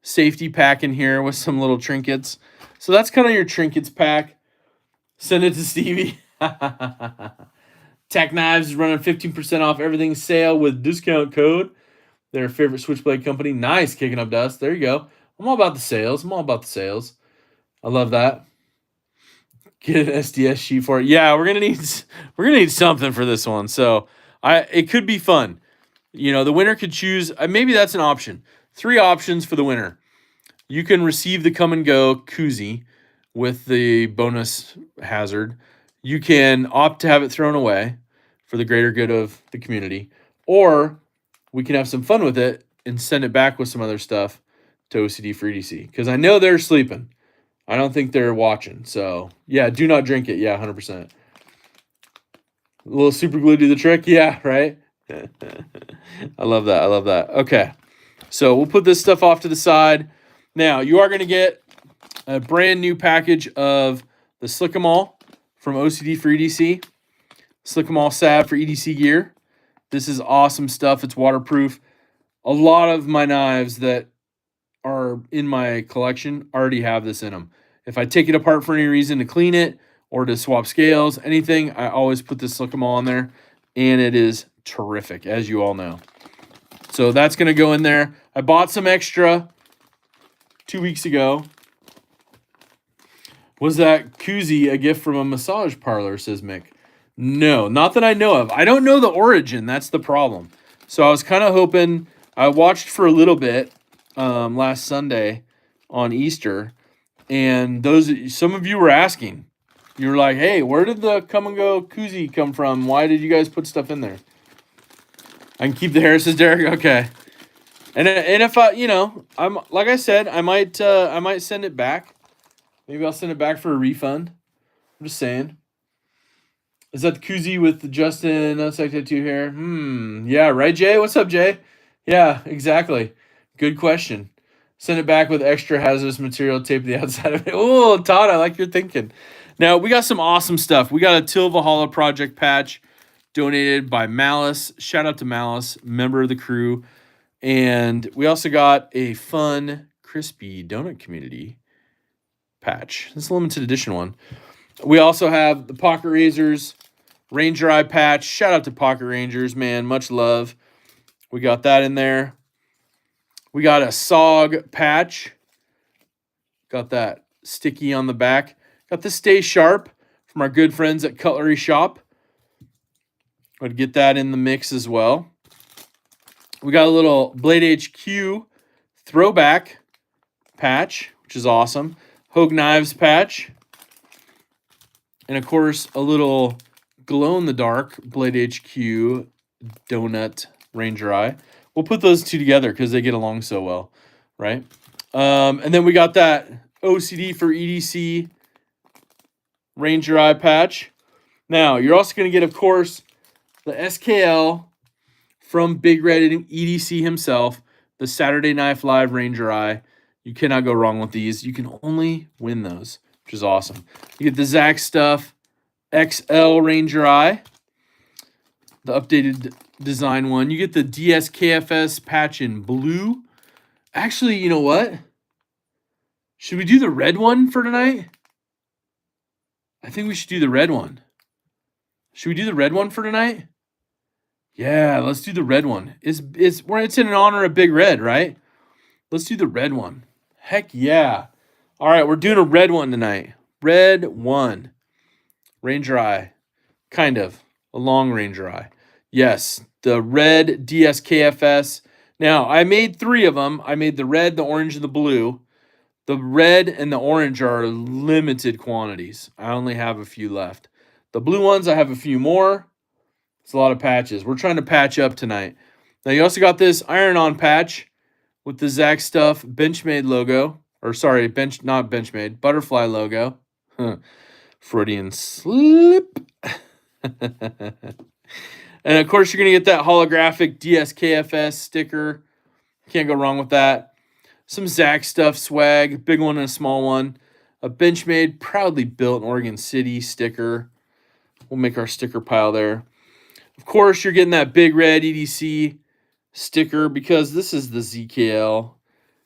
safety pack in here with some little trinkets. So that's kind of your trinkets pack. Send it to Stevie. Tack Knives is running 15% off everything sale with discount code. Their favorite Switchblade company. Nice, kicking up dust. There you go. I'm all about the sales. I love that. Get an SDS sheet for it. Yeah, we're gonna need something for this one. So it could be fun. You know, the winner could choose. Maybe that's an option. 3 options for the winner. You can receive the Come and Go koozie with the bonus hazard. You can opt to have it thrown away for the greater good of the community, or we can have some fun with it and send it back with some other stuff to OCD for EDC because I know they're sleeping. I don't think they're watching. So, yeah, do not drink it. Yeah, 100%. A little super glue do the trick. Yeah, right? I love that. Okay. So, we'll put this stuff off to the side. Now, you are going to get a brand new package of the Slick 'em All from OCD for EDC. Slick 'em All salve for EDC gear. This is awesome stuff. It's waterproof. A lot of my knives that are in my collection already have this in them. If I take it apart for any reason to clean it or to swap scales, anything, I always put this Slick 'em All on there, and it is terrific, as you all know. So that's going to go in there. I bought some extra 2 weeks ago. Was that koozie a gift from a massage parlor, says Mick. No, not that I know of. I don't know the origin. That's the problem. So I was kind of hoping. I watched for a little bit last Sunday on Easter, and some of you were asking. You were like, "Hey, where did the come and go koozie come from? Why did you guys put stuff in there?" I can keep the Harris's, Derek. Okay. And if I, I'm like I said, I might send it back. Maybe I'll send it back for a refund. I'm just saying. Is that the koozie with the Justin Nutsack tattoo hair? Yeah, right, Jay? What's up, Jay? Yeah, exactly. Good question. Send it back with extra hazardous material taped to the outside of it. Oh, Todd, I like your thinking. Now, we got some awesome stuff. We got a Till Valhalla Project patch donated by Malice. Shout out to Malice, member of the crew. And we also got a fun, crispy donut community patch. This is a limited edition one. We also have the Pocket Razors Ranger Eye patch. Shout out to Pocket Rangers, man. Much love. We got that in there. We got a SOG patch. Got that sticky on the back. Got the Stay Sharp from our good friends at Cutlery Shop. I'd get that in the mix as well. We got a little Blade HQ throwback patch, which is awesome. Hogue Knives patch. And of course, a little glow-in-the-dark Blade HQ donut Ranger Eye. We'll put those two together because they get along so well, right? And then we got that OCD for EDC Ranger Eye patch. Now, you're also going to get, of course, the SKL from Big Red EDC himself, the Saturday Knife Live Ranger Eye. You cannot go wrong with these. You can only win those, which is awesome. You get the Zach Stuff XL Ranger Eye, the updated design one. You get the DSKFS patch in blue. Actually, you know what? Should we do the red one for tonight? I think we should do the red one. Should we do the red one for tonight? Yeah, let's do the red one. It's in honor of Big Red, right? Let's do the red one. Heck yeah. All right, we're doing a red one tonight. Red one. Ranger Eye. Kind of. A long Ranger Eye. Yes, the red DSKFS. Now, I made 3 of them. I made the red, the orange, and the blue. The red and the orange are limited quantities. I only have a few left. The blue ones, I have a few more. It's a lot of patches. We're trying to patch up tonight. Now, you also got this iron-on patch with the Zach Stuff Benchmade logo. Or, sorry, not Benchmade. Butterfly logo. Freudian slip. And, of course, you're going to get that holographic DSKFS sticker. Can't go wrong with that. Some Zach Stuff swag. Big one and a small one. A Benchmade, proudly built in Oregon City sticker. We'll make our sticker pile there. Of course, you're getting that Big Red EDC sticker because this is the ZKL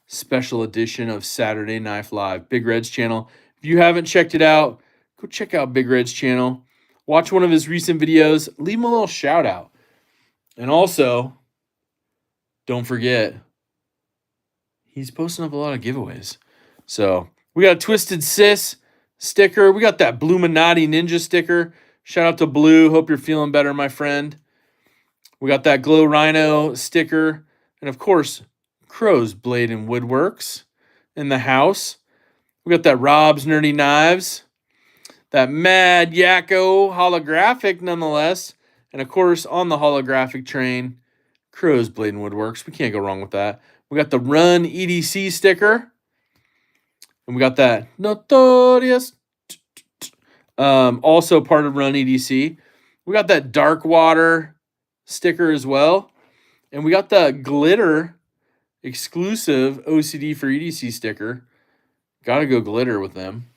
special edition of Saturday Knife Live, Big Red's channel. If you haven't checked it out, go check out Big Red's channel. Watch one of his recent videos. Leave him a little shout out. And also, don't forget, he's posting up a lot of giveaways. So, we got a Twisted Sis sticker. We got that Bluminati Ninja sticker. Shout out to Blue. Hope you're feeling better, my friend. We got that Glow Rhino sticker. And, of course, Crow's Blade and Woodworks in the house. We got that Rob's Nerdy Knives. That Mad Yakko holographic, nonetheless. And, of course, on the holographic train, Crow's Blade and Woodworks. We can't go wrong with that. We got the Run EDC sticker. And we got that Notorious. Also part of Run EDC. We got that Dark Water sticker as well. And we got the Glitter exclusive OCD for EDC sticker. Gotta go glitter with them.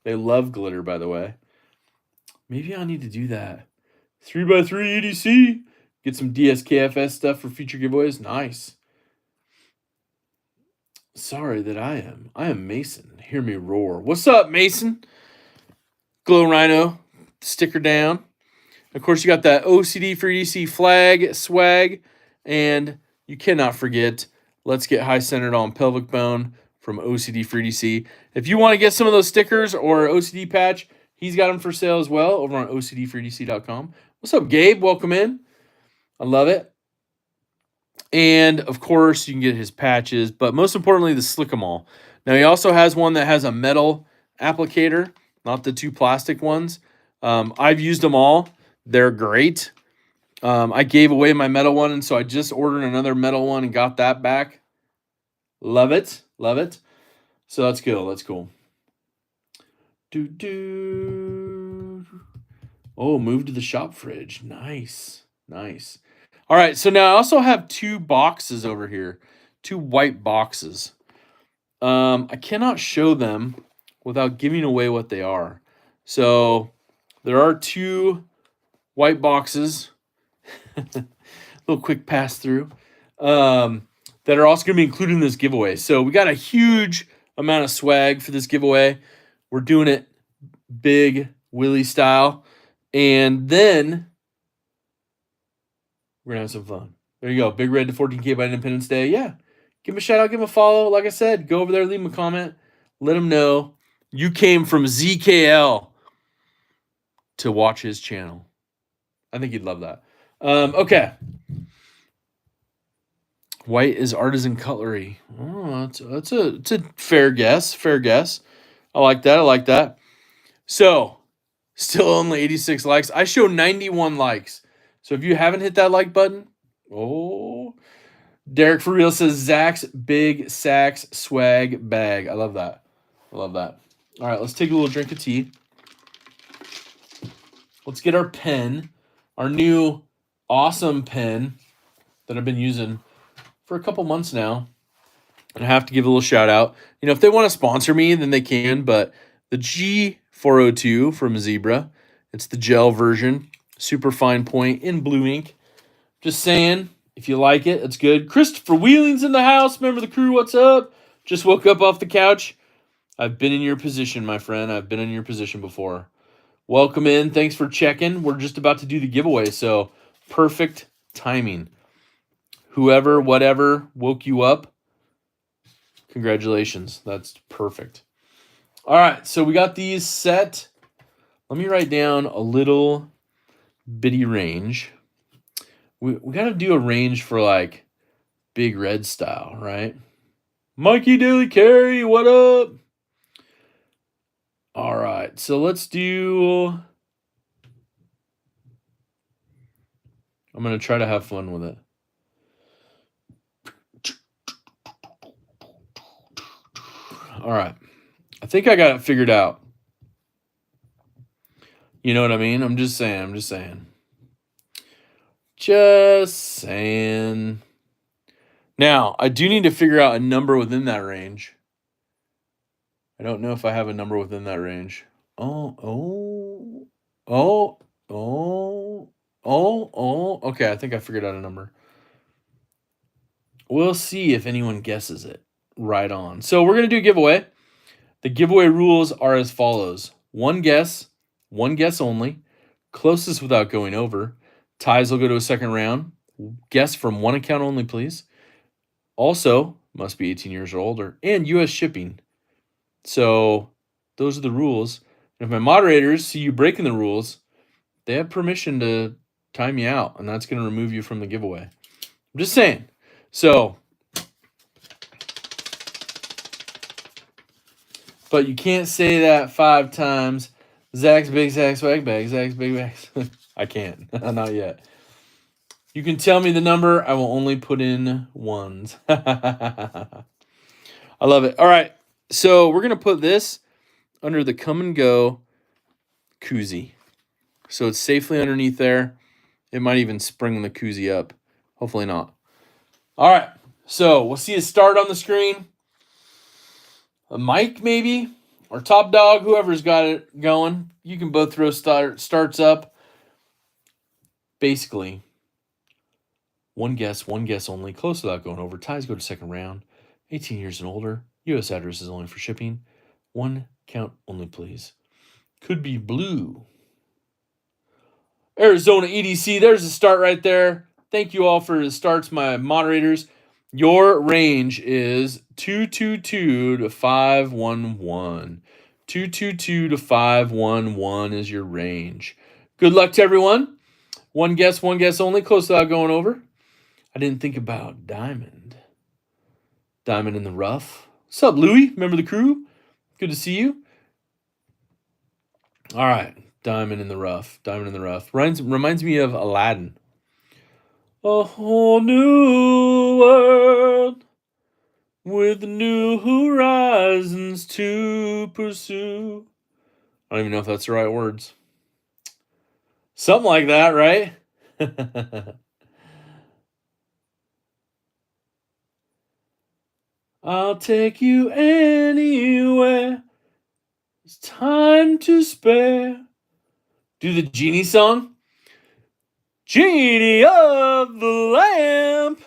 They love glitter, by the way. Maybe I need to do that. 3x3 EDC. Get some DSKFS stuff for future giveaways. Nice. Sorry that I am Mason. Hear me roar. What's up, Mason? Glow Rhino sticker down. Of course, you got that OCD for EDC flag swag. And you cannot forget, Let's Get High Centered on Pelvic Bone from OCD for EDC. If you want to get some of those stickers or OCD patch, He's got them for sale as well over on ocd4dc.com. What's up, Gabe? Welcome in. I love it. And of course, you can get his patches, but most importantly, the Slick-em-all. Now, he also has one that has a metal applicator, not the two plastic ones. I've used them all. They're great. I gave away my metal one, and so I just ordered another metal one and got that back. Love it. Love it. So that's cool. That's cool. Oh, move to the shop fridge. Nice. Nice. All right, so now I also have two boxes over here, two white boxes. I cannot show them without giving away what they are. So there are two white boxes, little quick pass through, that are also going to be included in this giveaway. So we got a huge amount of swag for this giveaway. We're doing it big Willie style, and then we're going to have some fun. There you go. Big Red to 14K by Independence Day. Yeah. Give him a shout out. Give him a follow. Like I said, go over there, leave him a comment. Let him know you came from ZKL to watch his channel. I think he'd love that. Okay. White is artisan cutlery. Oh, it's a fair guess. Fair guess. I like that. I like that. So, still only 86 likes. I show 91 likes. So if you haven't hit that like button, oh, Derek for real says Zach's Big Sacks swag bag. I love that. I love that. All right, let's take a little drink of tea. Let's get our pen, our new awesome pen that I've been using for a couple months now. And I have to give a little shout out. You know, if they want to sponsor me, then they can. But the G402 from Zebra, it's the gel version. Super fine point in blue ink. Just saying, if you like it, it's good. Christopher Wheeling's in the house. Member of the crew, what's up? Just woke up off the couch. I've been in your position, my friend. I've been in your position before. Welcome in. Thanks for checking. We're just about to do the giveaway, so perfect timing. Whoever, whatever woke you up, congratulations. That's perfect. All right, so we got these set. Let me write down a little bitty range. We got to do a range for like Big Red style, right? Mikey Daily Carry, what up? All right, so let's do... I'm going to try to have fun with it. All right. I think I got it figured out. You know what I mean? I'm just saying. Just saying. Now, I do need to figure out a number within that range. I don't know if I have a number within that range. Oh. Okay, I think I figured out a number. We'll see if anyone guesses it. Right on. So we're going to do a giveaway. The giveaway rules are as follows. One guess only. Closest without going over. Ties will go to a second round. Guess from one account only, please. Also, must be 18 years or older. And U.S. shipping. So those are the rules. And if my moderators see you breaking the rules, they have permission to time you out. And that's going to remove you from the giveaway. I'm just saying. So... but you can't say that 5 times. Zach's Big Sack swag bag. Zach's Big Bags. I can't. Not yet. You can tell me the number. I will only put in ones. I love it. All right. So we're going to put this under the Come and Go koozie. So it's safely underneath there. It might even spring the koozie up. Hopefully not. All right. So we'll see a start on the screen. A Mike, maybe, or Top Dog, whoever's got it going. You can both throw starts up. Basically, one guess only. Close without going over. Ties go to second round. 18 years and older. U.S. address is only for shipping. One count only, please. Could be blue. Arizona EDC. There's a start right there. Thank you all for the starts, my moderators. Your range is 222 to 511. 222 to 511 is your range. Good luck to everyone. One guess only. Close without going over. I didn't think about Diamond. Diamond in the rough. What's up, Louie? Remember the crew? Good to see you. All right. Diamond in the rough. Diamond in the rough. Reminds me of Aladdin. A whole new world with new horizons to pursue. I don't even know if that's the right words. Something like that, right? I'll take you anywhere. It's time to spare. Do the genie song? Genie of the lamp.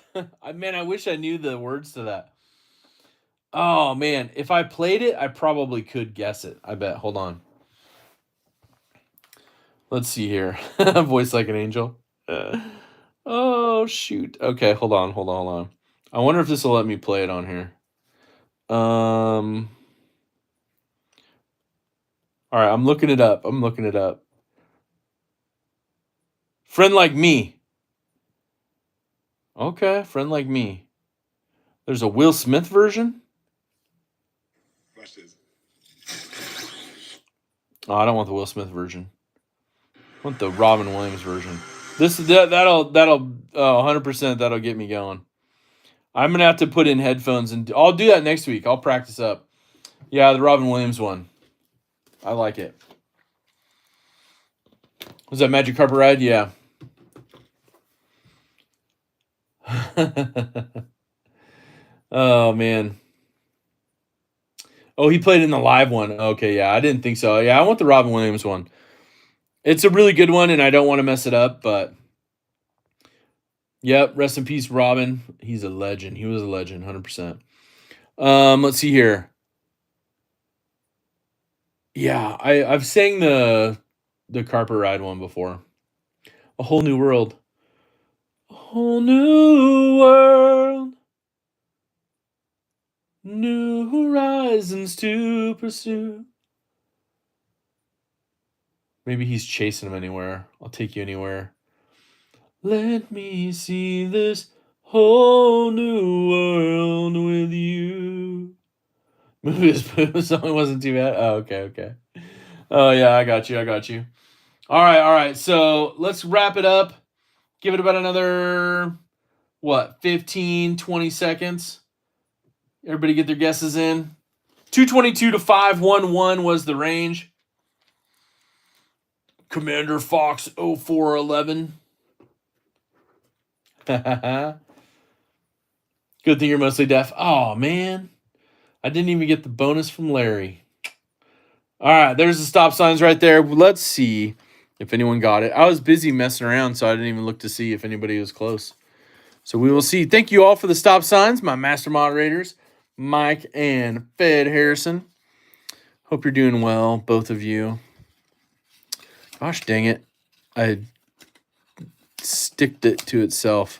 Man, I wish I knew the words to that. Oh, man. If I played it, I probably could guess it. I bet. Hold on. Let's see here. Voice like an angel. Oh, shoot. Okay, hold on. I wonder if this will let me play it on here. All right, I'm looking it up. Friend Like Me. Okay, Friend Like Me. There's a Will Smith version? Watch this. Oh, I don't want the Will Smith version. I want the Robin Williams version. That'll 100% that'll get me going. I'm gonna have to put in headphones and I'll do that next week. I'll practice up. Yeah, the Robin Williams one. I like it. Was that Magic Carpet Ride? Yeah. Oh, man. Oh, he played in the live one. Okay, yeah, I didn't think so. Yeah, I want the Robin Williams one. It's a really good one, and I don't want to mess it up, but yep, rest in peace, Robin. He's a legend. He was a legend, 100%. Let's see here. Yeah, I've sang the Carpet Ride one before. A Whole New World. A whole new world. New horizons to pursue. Maybe he's chasing him anywhere. I'll take you anywhere. Let me see this whole new world with you. Maybe his song wasn't too bad. Oh, okay. Oh, yeah, I got you. All right. So let's wrap it up. Give it about another, 15, 20 seconds. Everybody get their guesses in. 222 to 511 was the range. Commander Fox 0411. Good thing you're mostly deaf. Oh, man. I didn't even get the bonus from Larry. All right, there's the stop signs right there. Let's see if anyone got it. I was busy messing around, so I didn't even look to see if anybody was close. So we will see. Thank you all for the stop signs, my master moderators, Mike and Fed Harrison. Hope you're doing well, both of you. Gosh dang it. I stuck it to itself.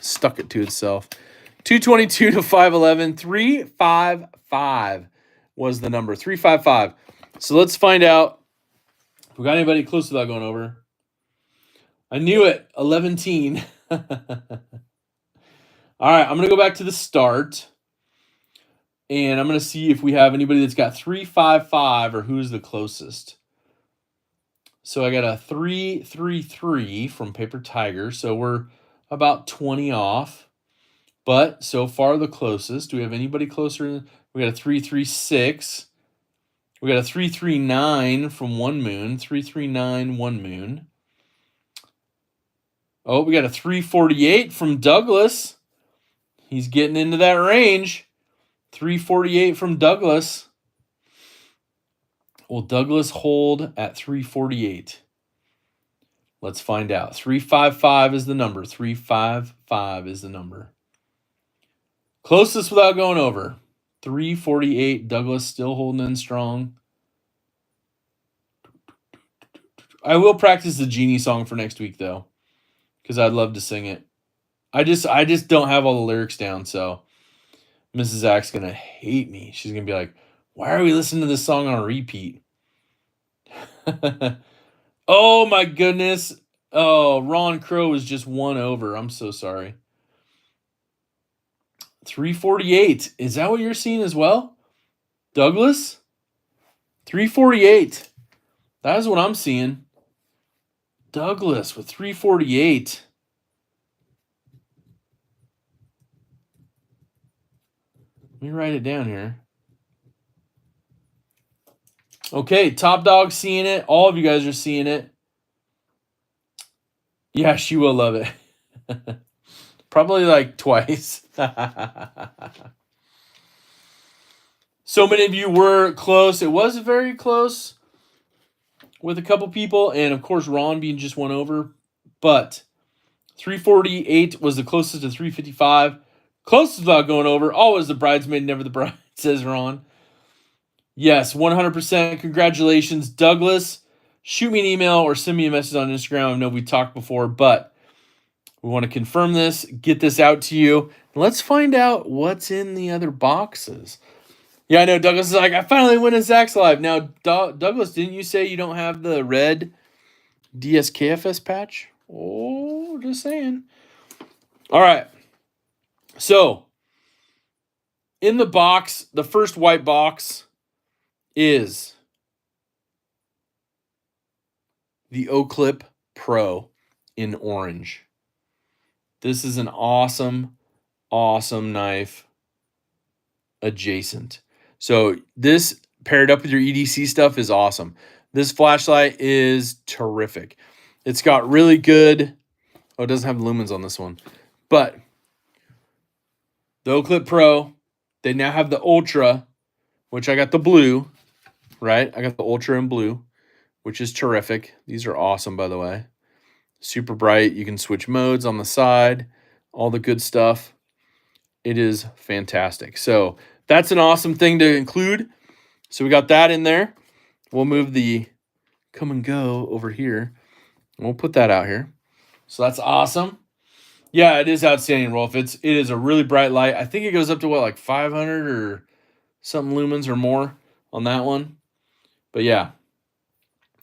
222 to 511. 355 was the number. 355. So let's find out if we got anybody close without going over. I knew it. 11-teen. All right, I'm going to go back to the start. And I'm going to see if we have anybody that's got 355 or who's the closest. So I got a 333 from Paper Tiger. So we're about 20 off. But so far the closest. Do we have anybody closer? We got a 336. We got a 339 from One Moon. 339 One Moon. Oh, we got a 348 from Douglas. He's getting into that range. 348 from Douglas. Will Douglas hold at 348? Let's find out. 355 is the number. 355 is the number. Closest without going over. 348. Douglas still holding in strong. I will practice the Genie song for next week, though, because I'd love to sing it. I just don't have all the lyrics down, so Mrs. Zach's going to hate me. She's going to be like, why are we listening to this song on repeat? Oh my goodness. Oh, Ron Crow is just one over. I'm so sorry. 348. Is that what you're seeing as well? Douglas? 348. That is what I'm seeing. Douglas with 348. Let me write it down here. Okay, Top Dog seeing it. All of you guys are seeing it. Yeah, she will love it. Probably like twice. So many of you were close. It was very close with a couple people, and of course Ron being just one over. But 348 was the closest to 355. Closest without going over. Always the bridesmaid, never the bride, says Ron. Yes, 100%. Congratulations, Douglas. Shoot me an email or send me a message on Instagram. I know we talked before, but we want to confirm this, get this out to you. Let's find out what's in the other boxes. Yeah, I know. Douglas is like, I finally win a Zach's Live. Now, Douglas, didn't you say you don't have the red DSKFS patch? Oh, just saying. All right. So, in the box, the first white box is the O-Clip Pro in orange. This is an awesome, awesome knife adjacent. So this paired up with your EDC stuff is awesome. This flashlight is terrific. It's got really good, oh, it doesn't have lumens on this one, but the O-Clip Pro, they now have the Ultra, which I got the blue, right? I got the Ultra in blue, which is terrific. These are awesome, by the way. Super bright. You can switch modes on the side, all the good stuff. It is fantastic. So that's an awesome thing to include. So we got that in there. We'll move the come and go over here. We'll put that out here. So that's awesome. Yeah, it is outstanding, Rolf. It is a really bright light. I think it goes up to what, like 500 or something lumens or more on that one. But yeah,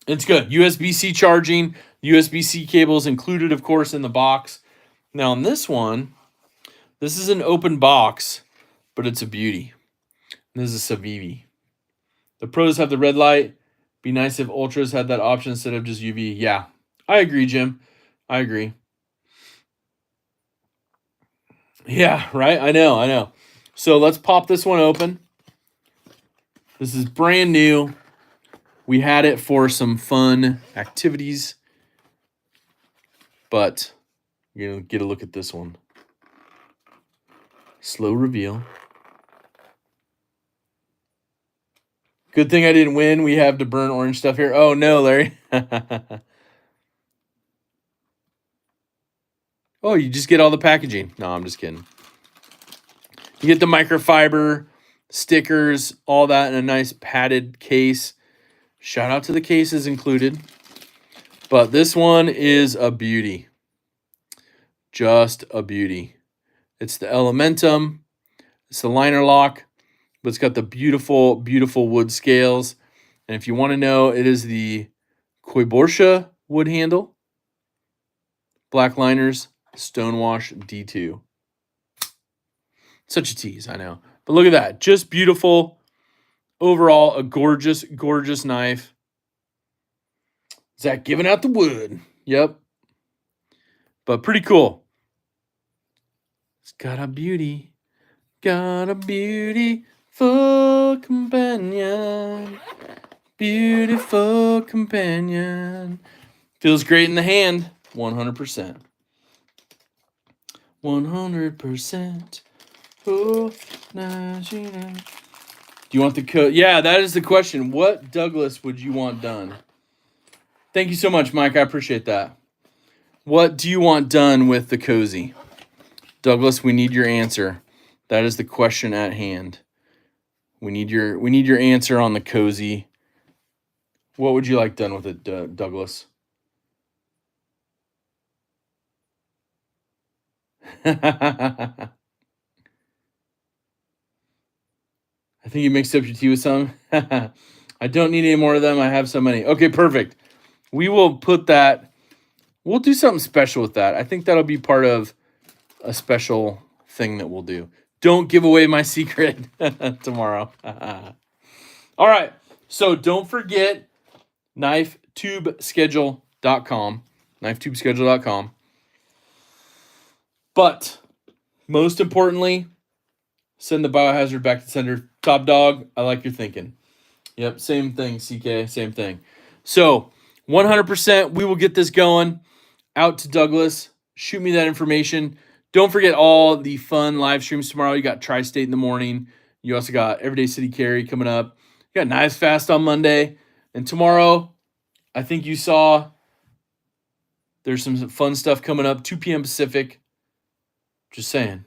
it's good. USB-C charging, USB-C cables included, of course, in the box. Now on this one, this is an open box, but it's a beauty. This is a Civivi. The Pros have the red light. Be nice if Ultras had that option instead of just UV. Yeah, I agree, Jim. I agree. Yeah, right? I know. So let's pop this one open. This is brand new. We had it for some fun activities, but you're going to get a look at this one. Slow reveal. Good thing I didn't win. We have the burnt orange stuff here. Oh, no, Larry. Oh, you just get all the packaging. No, I'm just kidding. You get the microfiber, stickers, all that in a nice padded case. Shout out to the cases included. But this one is a beauty. Just a beauty. It's the Elementum. It's the liner lock, but it's got the beautiful, beautiful wood scales. And if you want to know, it is the Koiborscha wood handle. Black liners, Stonewash D2. Such a tease, I know. But look at that. Just beautiful. Overall, a gorgeous, gorgeous knife. Zach giving out the wood. Yep. But pretty cool. It's got a beauty. Got a beautiful companion. Beautiful companion. Feels great in the hand. 100%. 100%. Oh, nice, you know. Do you want the code? Yeah, that is the question. What Douglas would you want done? Thank you so much, Mike. I appreciate that. What do you want done with the cozy? Douglas, we need your answer. That is the question at hand. We need your answer on the cozy. What would you like done with it, Douglas? I think you mixed up your tea with some. I I don't need any more of them. I have so many. Okay, perfect. We will put that. We'll do something special with that. I think that'll be part of a special thing that we'll do. Don't give away my secret tomorrow. All right. So don't forget knifetubeschedule.com. Knifetubeschedule.com. But most importantly, send the biohazard back to the sender. Top dog, I like your thinking. Yep, same thing, CK, same thing. So 100%, we will get this going. Out to Douglas. Shoot me that information. Don't forget all the fun live streams tomorrow. You got Tri-State in the morning. You also got Everyday City Carry coming up. You got Knives Fast on Monday. And tomorrow, I think you saw there's some fun stuff coming up, 2 p.m. Pacific. Just saying.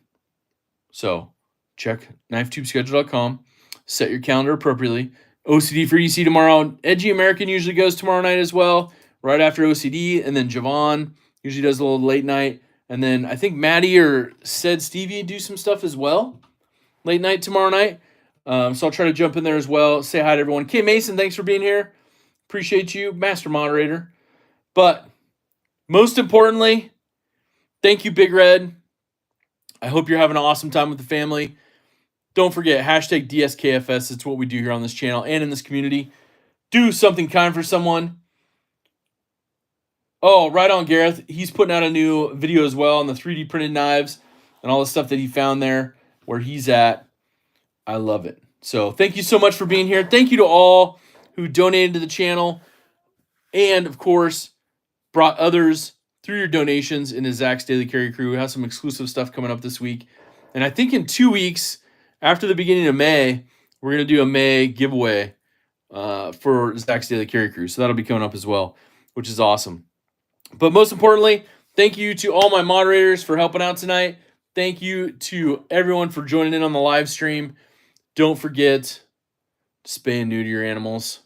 So check knifetubeschedule.com. Set your calendar appropriately. OCD for EC tomorrow. Edgy American usually goes tomorrow night as well, right after OCD. And then Javon usually does a little late night. And then I think Maddie or said Stevie do some stuff as well, late night tomorrow night. So I'll try to jump in there as well. Say hi to everyone. Kim Mason, thanks for being here. Appreciate you, master moderator. But most importantly, thank you, Big Red. I hope you're having an awesome time with the family. Don't forget, hashtag DSKFS. It's what we do here on this channel and in this community. Do something kind for someone. Oh, right on, Gareth. He's putting out a new video as well on the 3D printed knives and all the stuff that he found there where he's at. I love it. So thank you so much for being here. Thank you to all who donated to the channel and, of course, brought others through your donations into Zach's Daily Carry Crew. We have some exclusive stuff coming up this week. And I think in 2 weeks, after the beginning of May, we're going to do a May giveaway for Zach's Daily Carry Crew. So that'll be coming up as well, which is awesome. But most importantly, thank you to all my moderators for helping out tonight. Thank you to everyone for joining in on the live stream. Don't forget to spay and neuter your animals.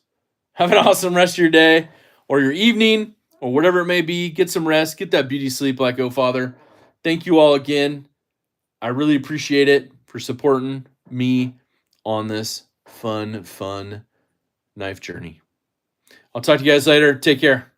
Have an awesome rest of your day or your evening or whatever it may be. Get some rest. Get that beauty sleep like Oh Father. Thank you all again. I really appreciate it for supporting me on this fun knife journey. I'll talk to you guys later. Take care.